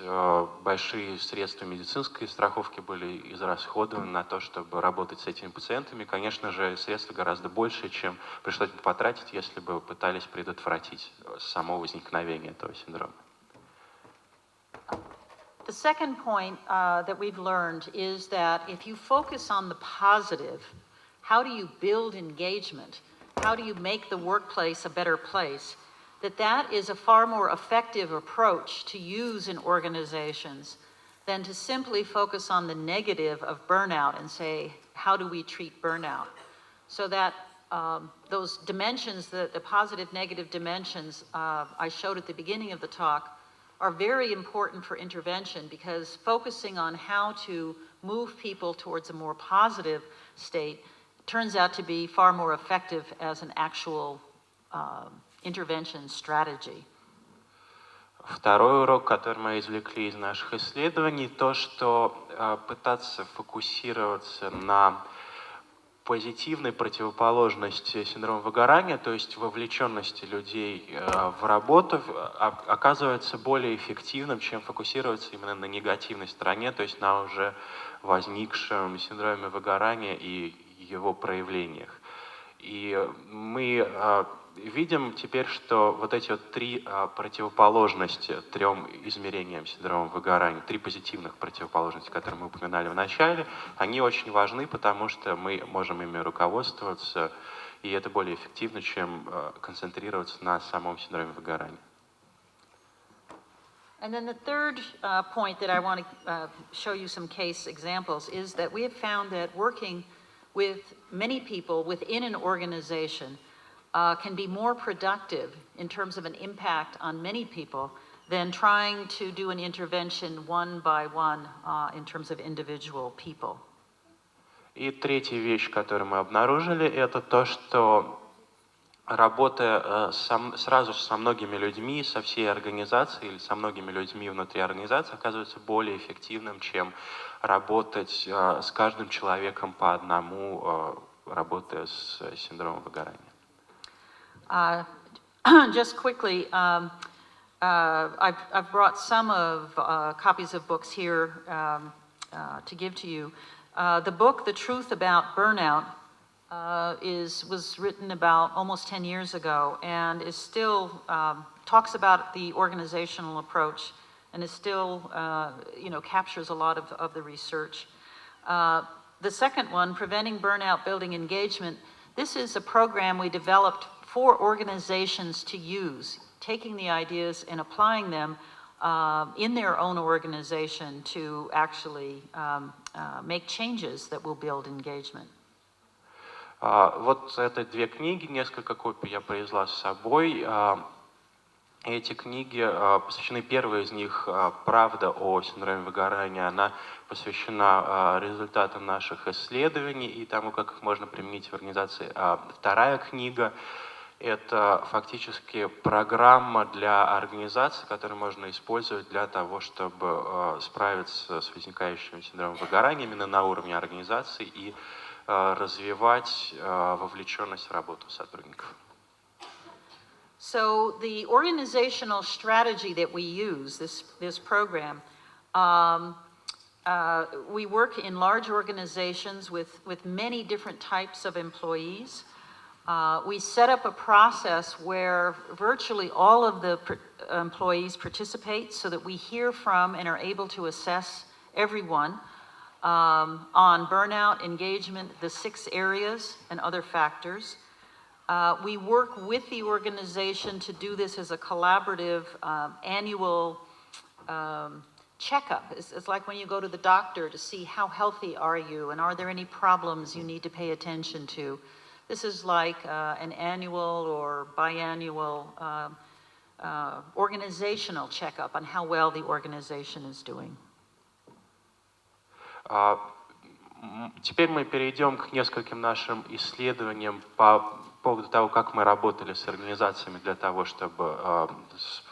C: Большие средства медицинской страховки были израсходованы на то, чтобы работать с этими пациентами. Конечно же, средства гораздо больше, чем пришлось бы потратить, если бы пытались предотвратить само возникновение этого синдрома.
B: The second point that we've learned is that if you focus on the positive, how do you build engagement? How do you make the workplace a better place? That is a far more effective approach to use in organizations than to simply focus on the negative of burnout and say, how do we treat burnout? So that those dimensions, the positive, negative dimensions I showed at the beginning of the talk, are very important for intervention, because focusing on how to move people towards a more positive state turns out to be far more effective as an actual intervention strategy.
C: Второй урок, который мы извлекли из наших исследований, то, что пытаться фокусироваться на позитивной противоположности синдрома выгорания, то есть вовлеченности людей в работу, оказывается более эффективным, чем фокусироваться именно на негативной стороне, то есть на уже возникшем синдроме выгорания и его проявлениях. И мы видим теперь, что вот эти вот 3 противоположности 3 измерениям синдрома выгорания, 3 позитивных противоположности, которые мы упоминали в начале, они очень важны, потому что мы можем ими руководствоваться, и это более эффективно, чем концентрироваться на самом синдроме выгорания.
B: And then the third point that I want to show you some case examples is that we have found that working with many people within an organization can be more productive in terms of an impact on many people than trying to do an intervention one by one in terms of individual people.
C: И третья вещь, которую мы обнаружили, это то, что работая сразу со многими людьми, со всей организацией или со многими людьми внутри организации, оказывается более эффективным, чем работать с каждым человеком по одному, работая с синдромом выгорания.
B: Just quickly, I've brought some of copies of books here to give to you. The book, The Truth About Burnout, was written about almost 10 years ago and is still talks about the organizational approach and is still captures a lot of the research. The second one, Preventing Burnout, Building Engagement, this is a program we developed for organizations to use, taking the ideas and applying them in their own organization to actually make changes that will build engagement.
C: Вот это две книги, несколько копий я привезла с собой. Эти книги посвящены, первая из них «Правда о синдроме выгорания», она посвящена результатам наших исследований и тому, как их можно применить в организации. Вторая книга – это фактически программа для организации, которую можно использовать для того, чтобы справиться с возникающим синдромом выгорания именно на уровне организации и развивать вовлеченность в работу сотрудников.
B: So the organizational strategy that we use, this program, we work in large organizations with many different types of employees. We set up a process where virtually all of the employees participate so that we hear from and are able to assess everyone on burnout, engagement, the 6 areas, and other factors. We work with the organization to do this as a collaborative annual checkup. It's like when you go to the doctor to see how healthy are you and are there any problems you need to pay attention to. This is like an annual or biannual organizational checkup on how well the organization is doing.
C: Теперь мы перейдем к нескольким нашим исследованиям по поводу того, как мы работали с организациями для того, чтобы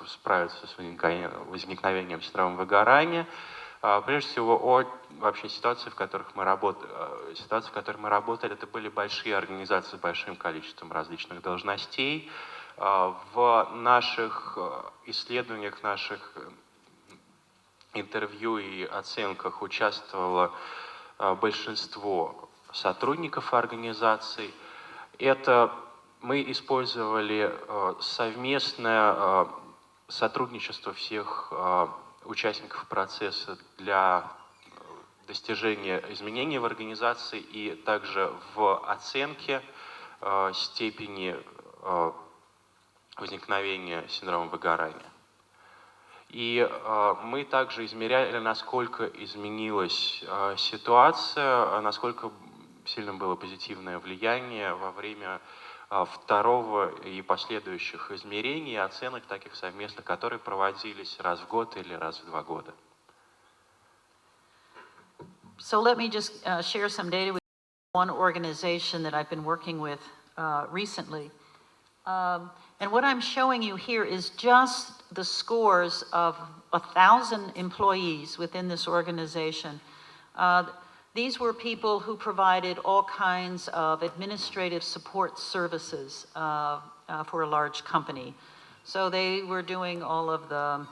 C: справиться с возникновением синдрома выгорания. Прежде всего, о вообще ситуации, в которых мы работали, это были большие организации с большим количеством различных должностей. В наших исследованиях, наших интервью и оценках участвовало большинство сотрудников организаций. Это мы использовали совместное сотрудничество всех участников процесса для достижения изменений в организации и также в оценке степени возникновения синдрома выгорания. И мы также измеряли, насколько изменилась ситуация, насколько сильно было позитивное влияние во время второго и последующих измерений и оценок таких совместных, которые проводились раз в год или раз в 2 года.
B: So let me just share some data with one organization that I've been working with recently. And what I'm showing you here is just the scores of 1,000 employees within this organization. These were people who provided all kinds of administrative support services for a large company. So they were doing all of the,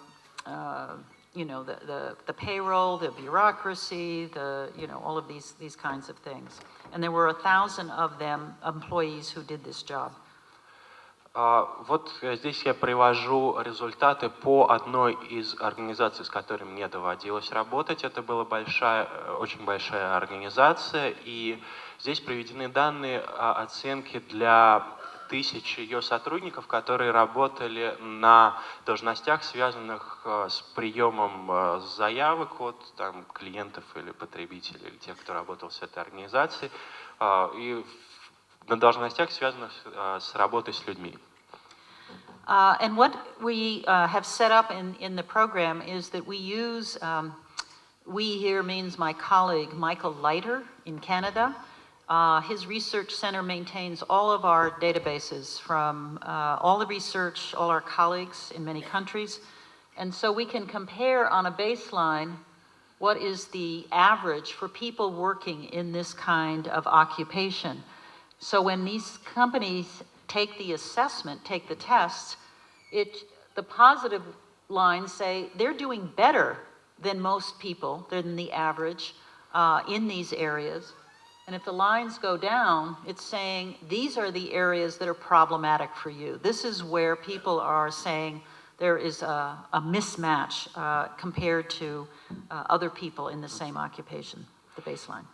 B: the payroll, the bureaucracy, all of these kinds of things. And there were 1,000 of them, employees, who did this job.
C: Вот здесь я привожу результаты по одной из организаций, с которой мне доводилось работать. Это была очень большая организация, и здесь приведены данные оценки для 1000 ее сотрудников, которые работали на должностях, связанных с приемом заявок от клиентов или потребителей, или тех, кто работал с этой организацией, и на должностях, связанных с работой с людьми.
B: And what we have set up in the program is that we use, we here means my colleague Michael Leiter in Canada. His research center maintains all of our databases from all the research, all our colleagues in many countries. And so we can compare on a baseline what is the average for people working in this kind of occupation. So when these companies take the assessment, take the tests, the positive lines say they're doing better than most people, than the average in these areas. And if the lines go down, it's saying these are the areas that are problematic for you. This is where people are saying there is a mismatch compared to other people in the same occupation, the baseline.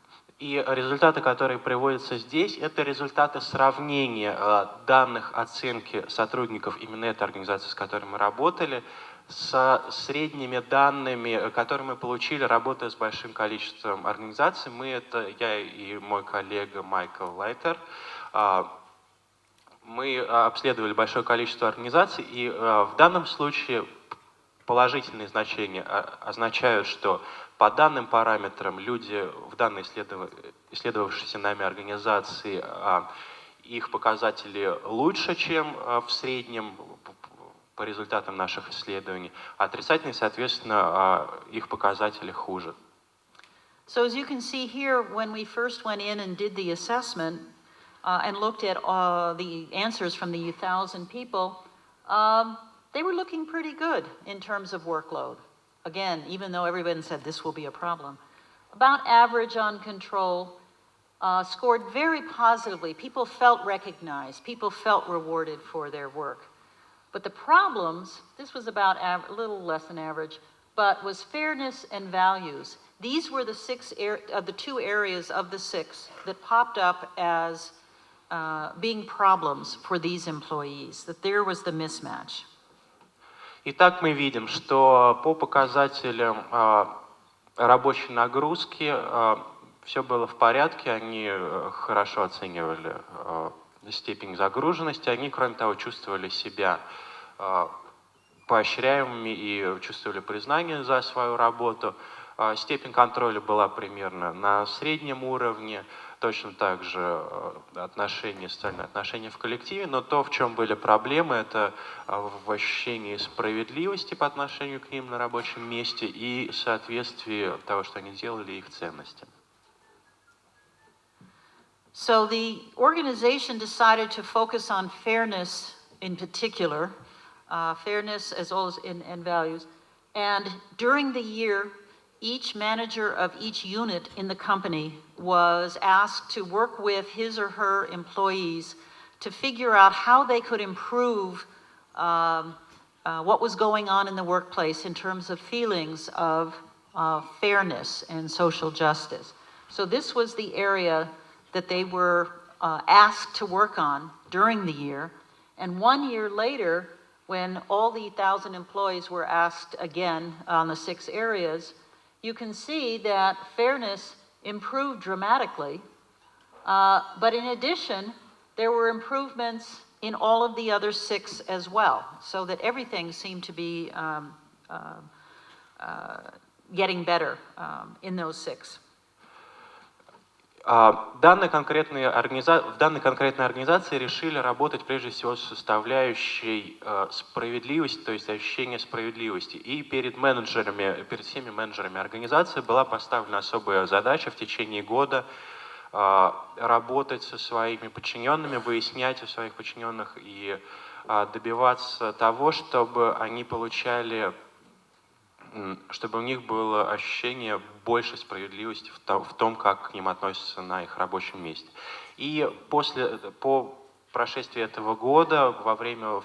C: И результаты, которые приводятся здесь, это результаты сравнения данных оценки сотрудников именно этой организации, с которой мы работали, с средними данными, которые мы получили, работая с большим количеством организаций. Я и мой коллега Майкл Лайтер, мы обследовали большое количество организаций, и в данном случае положительные значения означают, что по данным параметрам люди в данной исследовавшейся нами организации, их показатели лучше, чем в среднем по результатам наших исследований, а отрицательные, соответственно, их показатели хуже.
B: So as you can see here, when we first went in and did the assessment and looked at the answers from the 1,000 people, they were looking pretty good in terms of workload. Again, even though everyone said this will be a problem. About average on control, scored very positively. People felt recognized. People felt rewarded for their work. But the problems, this was about a little less than average, but was fairness and values. These were the two areas of the 6 that popped up as being problems for these employees, that there was the mismatch.
C: Итак, мы видим, что по показателям рабочей нагрузки все было в порядке, они хорошо оценивали степень загруженности, они, кроме того, чувствовали себя поощряемыми и чувствовали признание за свою работу. Степень контроля была примерно на среднем уровне, точно так же социальные отношения в коллективе, но то, в чем были проблемы, это в ощущении справедливости по отношению к ним на рабочем месте и соответствии того, что они делали, их ценностям.
B: So the organization decided to focus on fairness in particular, fairness as well as in values, and during the year, each manager of each unit in the company was asked to work with his or her employees to figure out how they could improve what was going on in the workplace in terms of feelings of fairness and social justice. So this was the area that they were asked to work on during the year. And 1 year later, when all the 1,000 employees were asked again on the 6 areas, you can see that fairness improved dramatically, but in addition, there were improvements in all of the other 6 as well, so that everything seemed to be getting better in those 6.
C: В данной конкретной организации решили работать прежде всего с составляющей справедливости, то есть ощущение справедливости. И перед всеми менеджерами организации была поставлена особая задача в течение года работать со своими подчиненными, выяснять у своих подчиненных и добиваться того, чтобы у них было ощущение большей справедливости в том, как к ним относятся на их рабочем месте. И по прошествии этого года, во время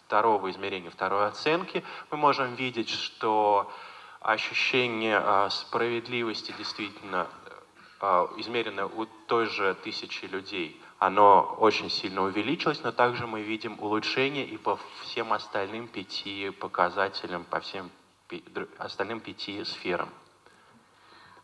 C: второго измерения, второй оценки, мы можем видеть, что ощущение справедливости действительно измерено у той же 1000 людей. Оно очень сильно увеличилось, но также мы видим улучшение и по всем остальным 5 показателям, по всем остальным 5 сферам.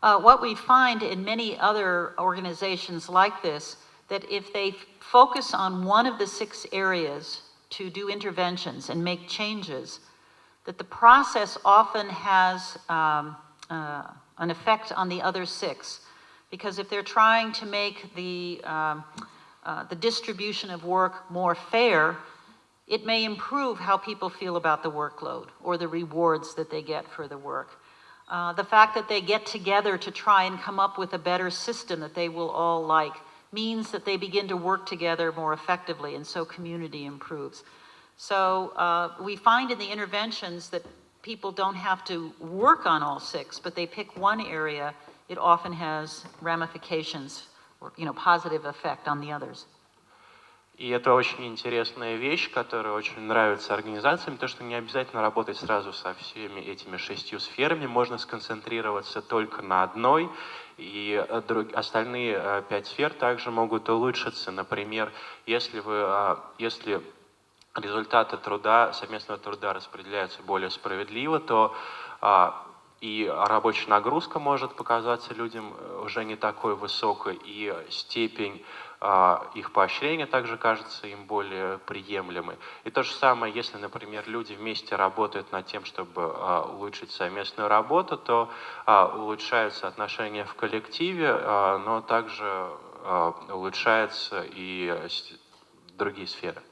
B: What we find in many other organizations like this, that if they focus on one of the 6 areas to do interventions and make changes, that the process often has an effect on the other 6. Because if they're trying to make the distribution of work more fair, it may improve how people feel about the workload or the rewards that they get for the work. The fact that they get together to try and come up with a better system that they will all like means that they begin to work together more effectively, and so community improves. So we find in the interventions that people don't have to work on all 6, but they pick one area. It often has ramifications or positive effect on the others.
C: И это очень интересная вещь, которая очень нравится организациям, то, что не обязательно работать сразу со всеми этими 6 сферами, можно сконцентрироваться только на одной, и остальные 5 сфер также могут улучшиться. Например, если результаты труда, совместного труда распределяются более справедливо, то и рабочая нагрузка может показаться людям уже не такой высокой, и степень их поощрения также кажется им более приемлемой. И то же самое, если, например, люди вместе работают над тем, чтобы улучшить совместную работу, то улучшаются отношения в коллективе, но также улучшаются и другие сферы.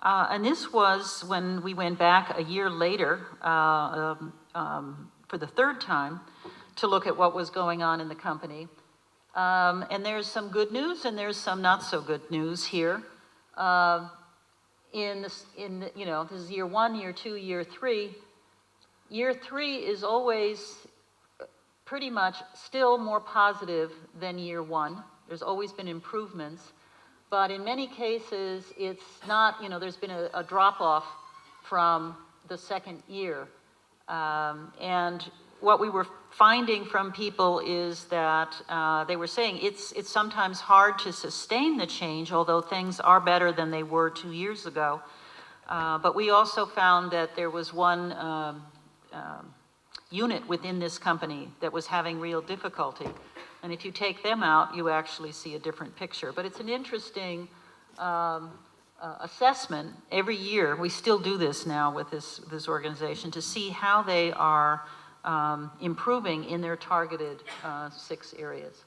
B: And this was when we went back a year later for the third time to look at what was going on in the company. And there's some good news and there's some not so good news here. This is year 1, year 2, year 3. Year 3 is always pretty much still more positive than year 1. There's always been improvements. But in many cases, it's not, there's been a drop-off from the second year. And what we were finding from people is that they were saying it's sometimes hard to sustain the change, although things are better than they were 2 years ago. But we also found that there was one unit within this company that was having real difficulty. And if you take them out, you actually see a different picture. But it's an interesting assessment every year. We still do this now with this organization to see how they are improving in their targeted 6 areas.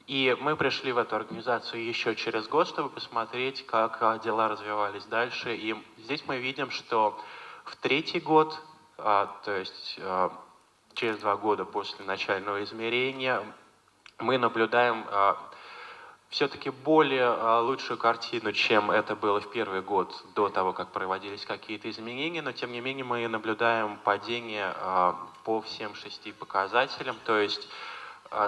C: И мы пришли в эту организацию еще через год, чтобы посмотреть, как дела развивались дальше. И здесь мы видим, что в 3-й год, то есть через 2 года после начального измерения, мы наблюдаем все-таки более лучшую картину, чем это было в 1-й год до того, как проводились какие-то изменения, но тем не менее мы наблюдаем падение по всем 6 показателям, то есть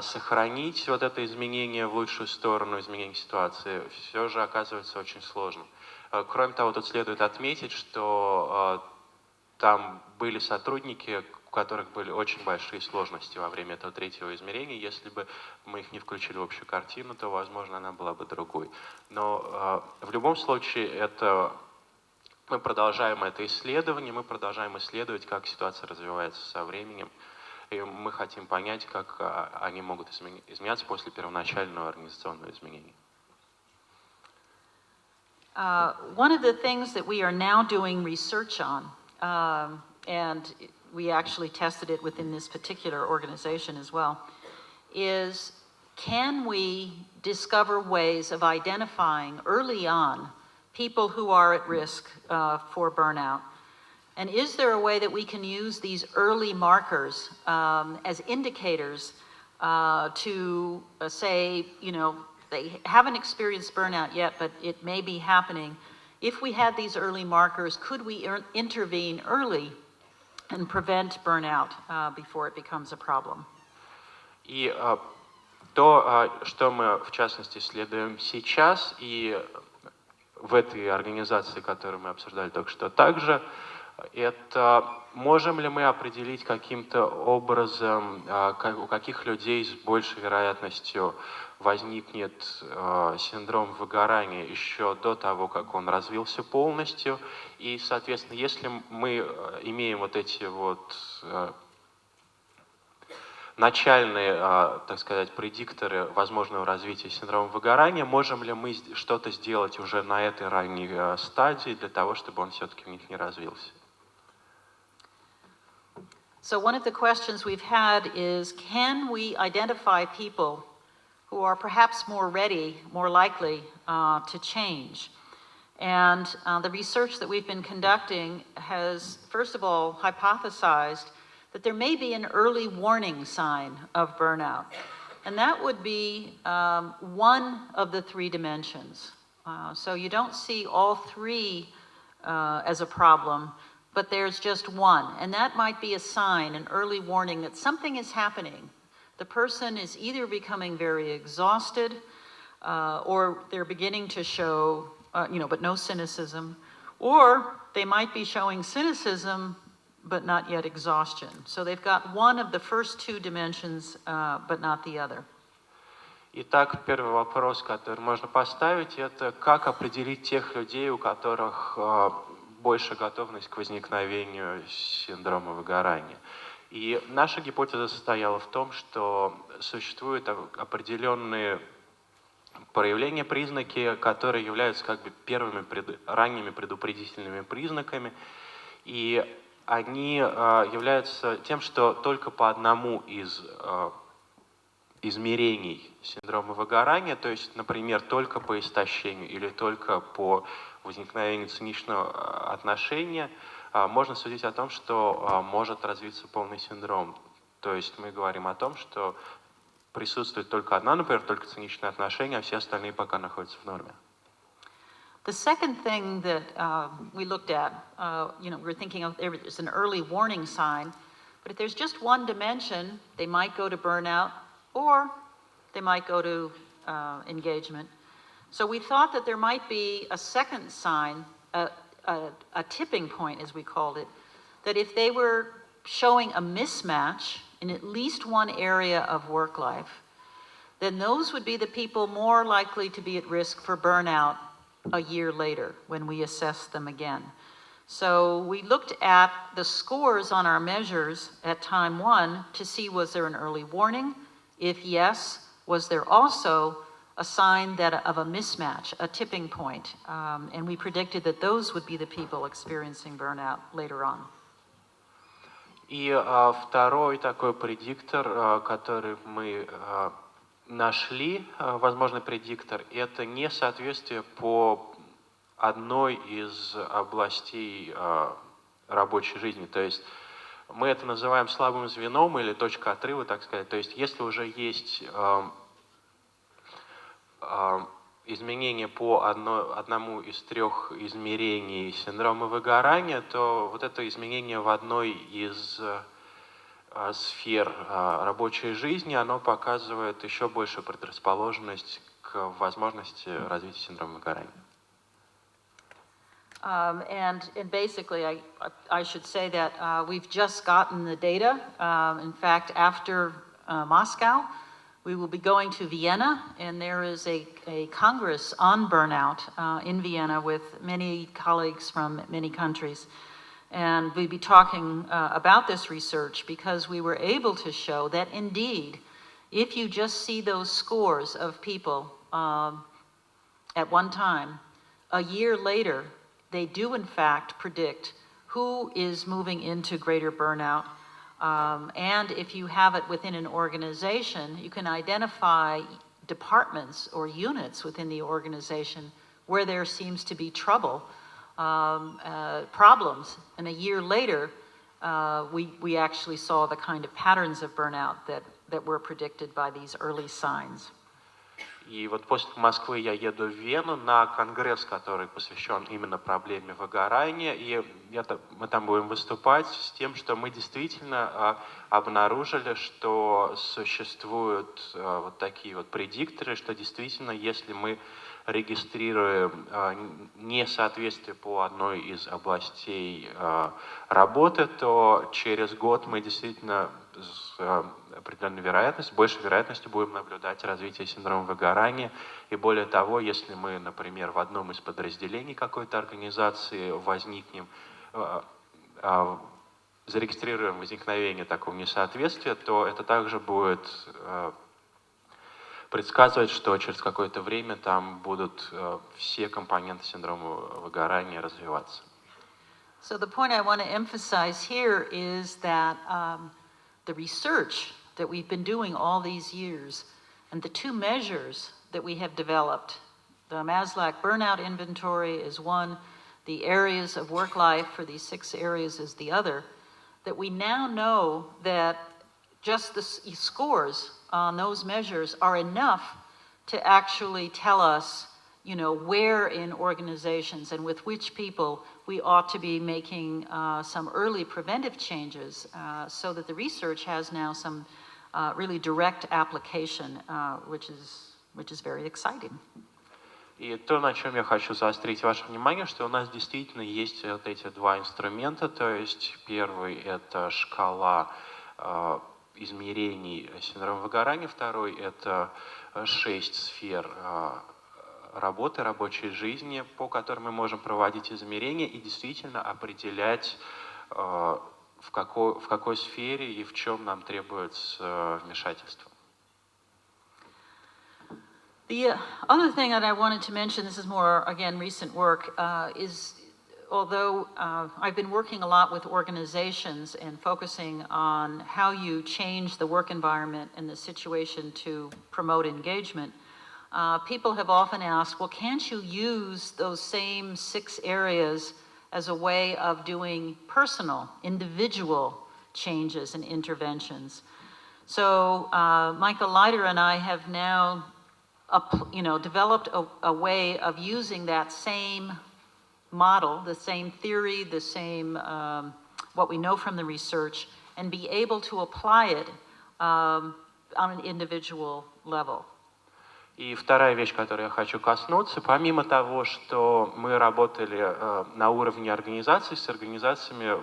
C: сохранить вот это изменение в лучшую сторону, изменение ситуации, все же оказывается очень сложным. Кроме того, тут следует отметить, что там были сотрудники, у которых были очень большие сложности во время этого 3-го измерения. Если бы мы их не включили в общую картину, то, возможно, она была бы другой. Но в любом случае, мы продолжаем это исследование, мы продолжаем исследовать, как ситуация развивается со временем. И мы хотим понять, как они могут изменяться после первоначального организационного изменения.
B: One of the things that we are now doing research on, and we actually tested it within this particular organization as well, is can we discover ways of identifying early on people who are at risk for burnout? And is there a way that we can use these early markers as indicators to say, they haven't experienced burnout yet, but it may be happening. If we had these early markers, could we intervene early and prevent burnout before it becomes a problem?
C: И то, что мы, в частности, исследуем сейчас, и в этой организации, которую мы обсуждали только что также, это можем ли мы определить каким-то образом, у каких людей с большей вероятностью возникнет синдром выгорания еще до того, как он развился полностью. И, соответственно, если мы имеем вот эти начальные, так сказать, предикторы возможного развития синдрома выгорания, можем ли мы что-то сделать уже на этой ранней стадии для того, чтобы он все-таки у них не развился?
B: So one of the questions we've had is, can we identify people who are perhaps more ready, more likely to change? And the research that we've been conducting has, first of all, hypothesized that there may be an early warning sign of burnout. And that would be one of the 3 dimensions. So you don't see all 3 as a problem, but there's just one. And that might be a sign, an early warning that something is happening. The person is either becoming very exhausted, or they're beginning to show, but no cynicism, or they might be showing cynicism, but not yet exhaustion. So they've got one of the first two dimensions, but not the other.
C: Итак, первый вопрос, который можно поставить, это как определить тех людей, у которых больше готовность к возникновению синдрома выгорания. И наша гипотеза состояла в том, что существуют определенные проявления, признаки, которые являются как бы первыми ранними предупредительными признаками, и они являются тем, что только по одному из измерений синдрома выгорания, то есть, например, только по истощению или только по возникновению циничного отношения, можно судить о том, что может развиться полный синдром. То есть мы говорим о том, что присутствует только одна, например, только циничное отношение, а все остальные пока находятся в норме.
B: The second thing that we looked at, we're thinking of there's an early warning sign, but if there's just one dimension, they might go to burnout or they might go to engagement. So we thought that there might be a second sign, a tipping point, as we called it, that if they were showing a mismatch in at least one area of work life, then those would be the people more likely to be at risk for burnout a year later when we assess them again. So we looked at the scores on our measures at time one to see was there an early warning? If yes, was there also a sign of a mismatch, a tipping point? And we predicted that those would be the people experiencing burnout later on.
C: И второй такой предиктор, который мы нашли, возможный предиктор, это несоответствие по одной из областей рабочей жизни. То есть мы это называем слабым звеном или точка отрыва, так сказать. То есть если уже есть изменение по одному из трех измерений синдрома выгорания, то вот это изменение в одной из сфер рабочей жизни, оно показывает еще большую предрасположенность к возможности развития синдрома выгорания.
B: And basically, I should say that we've just gotten the data. In fact, after Moscow, we will be going to Vienna, and there is a congress on burnout in Vienna with many colleagues from many countries. And we'll be talking about this research because we were able to show that indeed, if you just see those scores of people at one time, a year later, they do in fact predict who is moving into greater burnout. And if you have it within an organization, you can identify departments or units within the organization where there seems to be trouble, problems. And a year later, we actually saw the kind of patterns of burnout that were predicted by these early signs.
C: И вот после Москвы я еду в Вену на конгресс, который посвящен именно проблеме выгорания, и мы там будем выступать с тем, что мы действительно обнаружили, что существуют вот такие вот предикторы, что действительно, если мы регистрируем несоответствие по одной из областей работы, то через год мы действительно с определенной вероятностью, большей вероятностью будем наблюдать развитие синдрома выгорания. И более того, если мы, например, в одном из подразделений какой-то организации зарегистрируем возникновение такого несоответствия, то это также будет предсказывать, что через какое-то время там будут все компоненты синдрома выгорания развиваться.
B: So the point I want to emphasize here is that the research that we've been doing all these years and the two measures that we have developed, the Maslak burnout inventory is one, the areas of work life for these 6 areas is the other, that we now know that just the scores on those measures are enough to actually tell us, where in organizations and with which people we ought to be making some early preventive changes so that the research has now some really direct application, which is which is very exciting.
C: И то, на чем я хочу заострить ваше внимание, что у нас действительно есть вот эти два инструмента. То есть первый – это шкала измерений синдрома выгорания, второй – это 6 сфер работы, рабочей жизни, по которым мы можем проводить измерения и действительно определять, в какой сфере и в чем нам требуется вмешательство.
B: The other thing that I wanted to mention, this is more, again, recent work, is although I've been working a lot with organizations and focusing on how you change the work environment and the situation to promote engagement, people have often asked, well, can't you use those same 6 areas as a way of doing personal, individual changes and interventions? So Michael Leiter and I have now developed a way of using that same model, the same theory, the same what we know from the research, and be able to apply it on an individual level.
C: И вторая вещь, которой я хочу коснуться, помимо того, что мы работали на уровне организаций, с организациями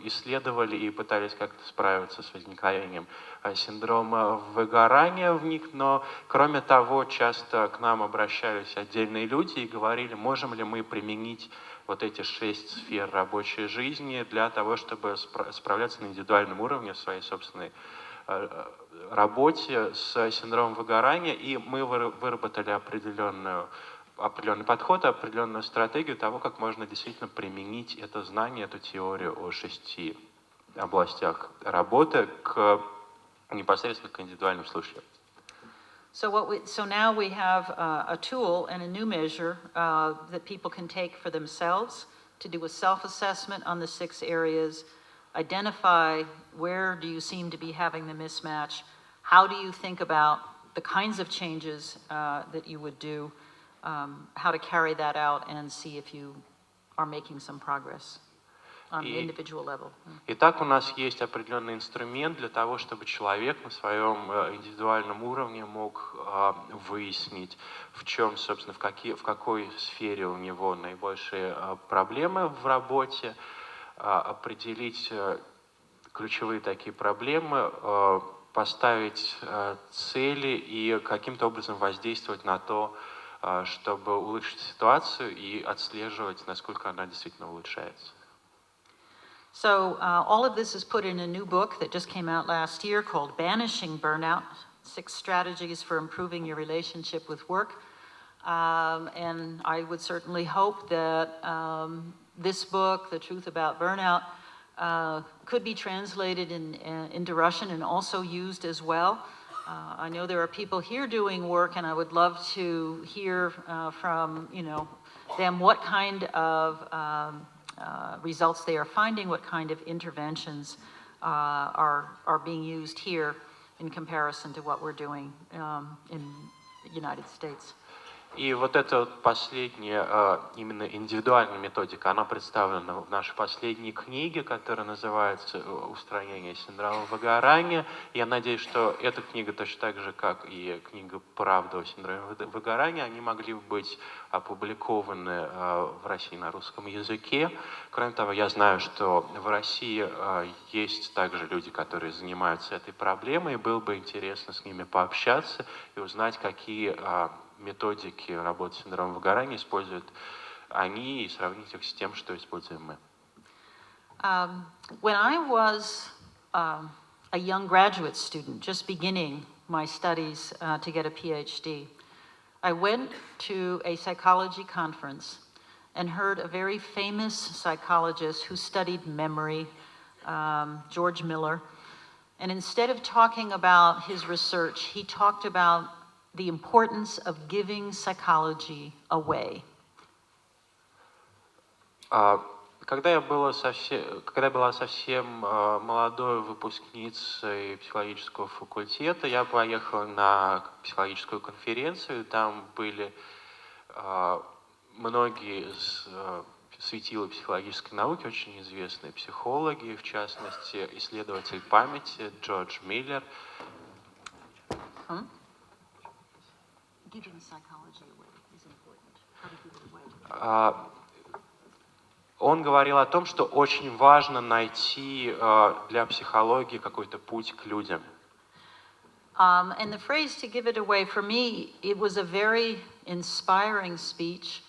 C: исследовали и пытались как-то справиться с возникновением синдрома выгорания в них, но кроме того, часто к нам обращались отдельные люди и говорили, можем ли мы применить вот эти 6 сфер рабочей жизни для того, чтобы справляться на индивидуальном уровне в своей собственной работе с синдромом выгорания, и мы выработали определенный подход, определенную стратегию того, как можно действительно применить это знание, эту теорию о 6 областях работы непосредственно к индивидуальным случаям.
B: So now we have a tool and a new measure that people can take for themselves to do a self-assessment on the 6 areas, identify where do you seem to be having the mismatch, how do you think about the kinds of changes that you would do, how to carry that out and see if you are making some progress on an individual level.
C: Итак, у нас есть определенный инструмент для того, чтобы человек на своем индивидуальном уровне мог выяснить, в чем, собственно, в какой сфере у него наибольшие проблемы в работе, определить ключевые такие проблемы, поставить цели и каким-то образом воздействовать на то, чтобы улучшить ситуацию и отслеживать, насколько она действительно улучшается.
B: So all of this is put in a new book that just came out last year called Banishing Burnout, 6 Strategies for Improving Your Relationship with Work. And I would certainly hope that this book, The Truth About Burnout, could be translated into Russian and also used as well. I know there are people here doing work, and I would love to hear from them what kind of results they are finding, what kind of interventions are being used here in comparison to what we're doing in the United States.
C: И вот эта вот последняя, именно индивидуальная методика, она представлена в нашей последней книге, которая называется «Устранение синдрома выгорания». Я надеюсь, что эта книга, точно так же, как и книга «Правда о синдроме выгорания», они могли бы быть опубликованы в России на русском языке. Кроме того, я знаю, что в России есть также люди, которые занимаются этой проблемой, и было бы интересно с ними пообщаться и узнать, какие методики работы с синдромом выгорания используют они и сравнить их с тем, что используем мы.
B: When I was a young graduate student, just beginning my studies to get a PhD, I went to a psychology conference and heard a very famous psychologist who studied memory, George Miller, and instead of talking about his research, he talked about the importance of giving psychology away.
C: Когда я была совсем молодой выпускницей психологического факультета, я поехал на психологическую конференцию, там были многие светила психологической науки, очень известные психологи, в частности, исследователь памяти Джордж Миллер.
B: giving psychology away is important. How to give it away.
C: Он говорил о том, что очень важно найти для психологии какой-то путь к людям.
B: And the phrase "to give it away" for me, it was a very inspiring speech.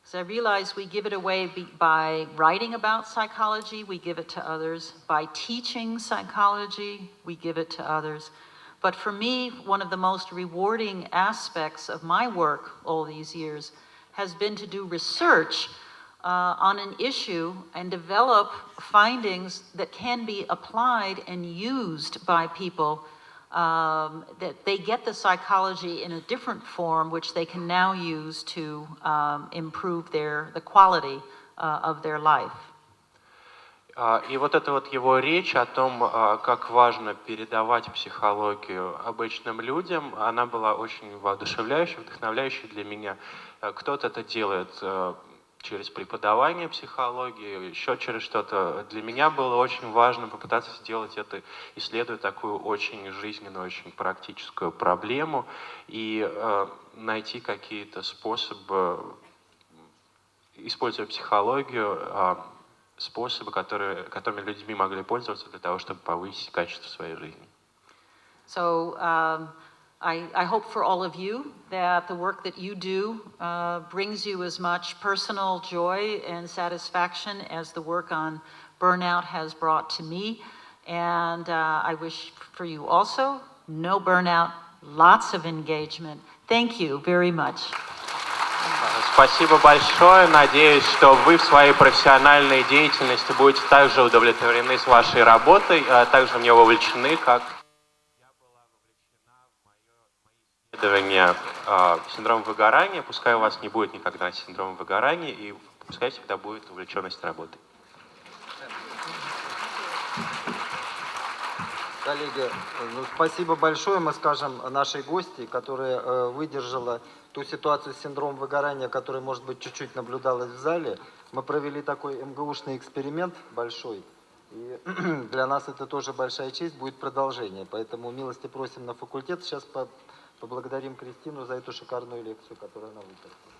B: So I realized we give it away by writing about psychology, we give it to others. By teaching psychology, we give it to others. But for me, one of the most rewarding aspects of my work all these years has been to do research on an issue and develop findings that can be applied and used by people, that they get the psychology in a different form, which they can now use to improve the quality of their life.
C: И вот эта вот его речь о том, как важно передавать психологию обычным людям, она была очень воодушевляющей, вдохновляющей для меня. Кто-то это делает через преподавание психологии, еще через что-то. Для меня было очень важно попытаться сделать это, исследуя такую очень жизненную, очень практическую проблему и найти какие-то способы, используя психологию, способы, которыми людьми могли пользоваться для того, чтобы повысить качество своей жизни.
B: So I hope for all of you that the work that you do brings you as much personal joy and satisfaction as the work on burnout has brought to me. And I wish for you also no burnout, lots of engagement. Thank you very much.
C: Спасибо большое. Надеюсь, что вы в своей профессиональной деятельности будете также удовлетворены с вашей работой, также в нее вовлечены, как я была вовлечена в мои исследования синдрома выгорания. Пускай у вас не будет никогда синдрома выгорания, и пускай всегда будет увлеченность работой.
D: Коллеги, спасибо большое, мы скажем нашей гости, которая выдержала ту ситуацию с синдромом выгорания, которая, может быть, чуть-чуть наблюдалась в зале. Мы провели такой МГУшный эксперимент большой, и для нас это тоже большая честь, будет продолжение. Поэтому милости просим на факультет. Сейчас поблагодарим Кристину за эту шикарную лекцию, которую она выполнила.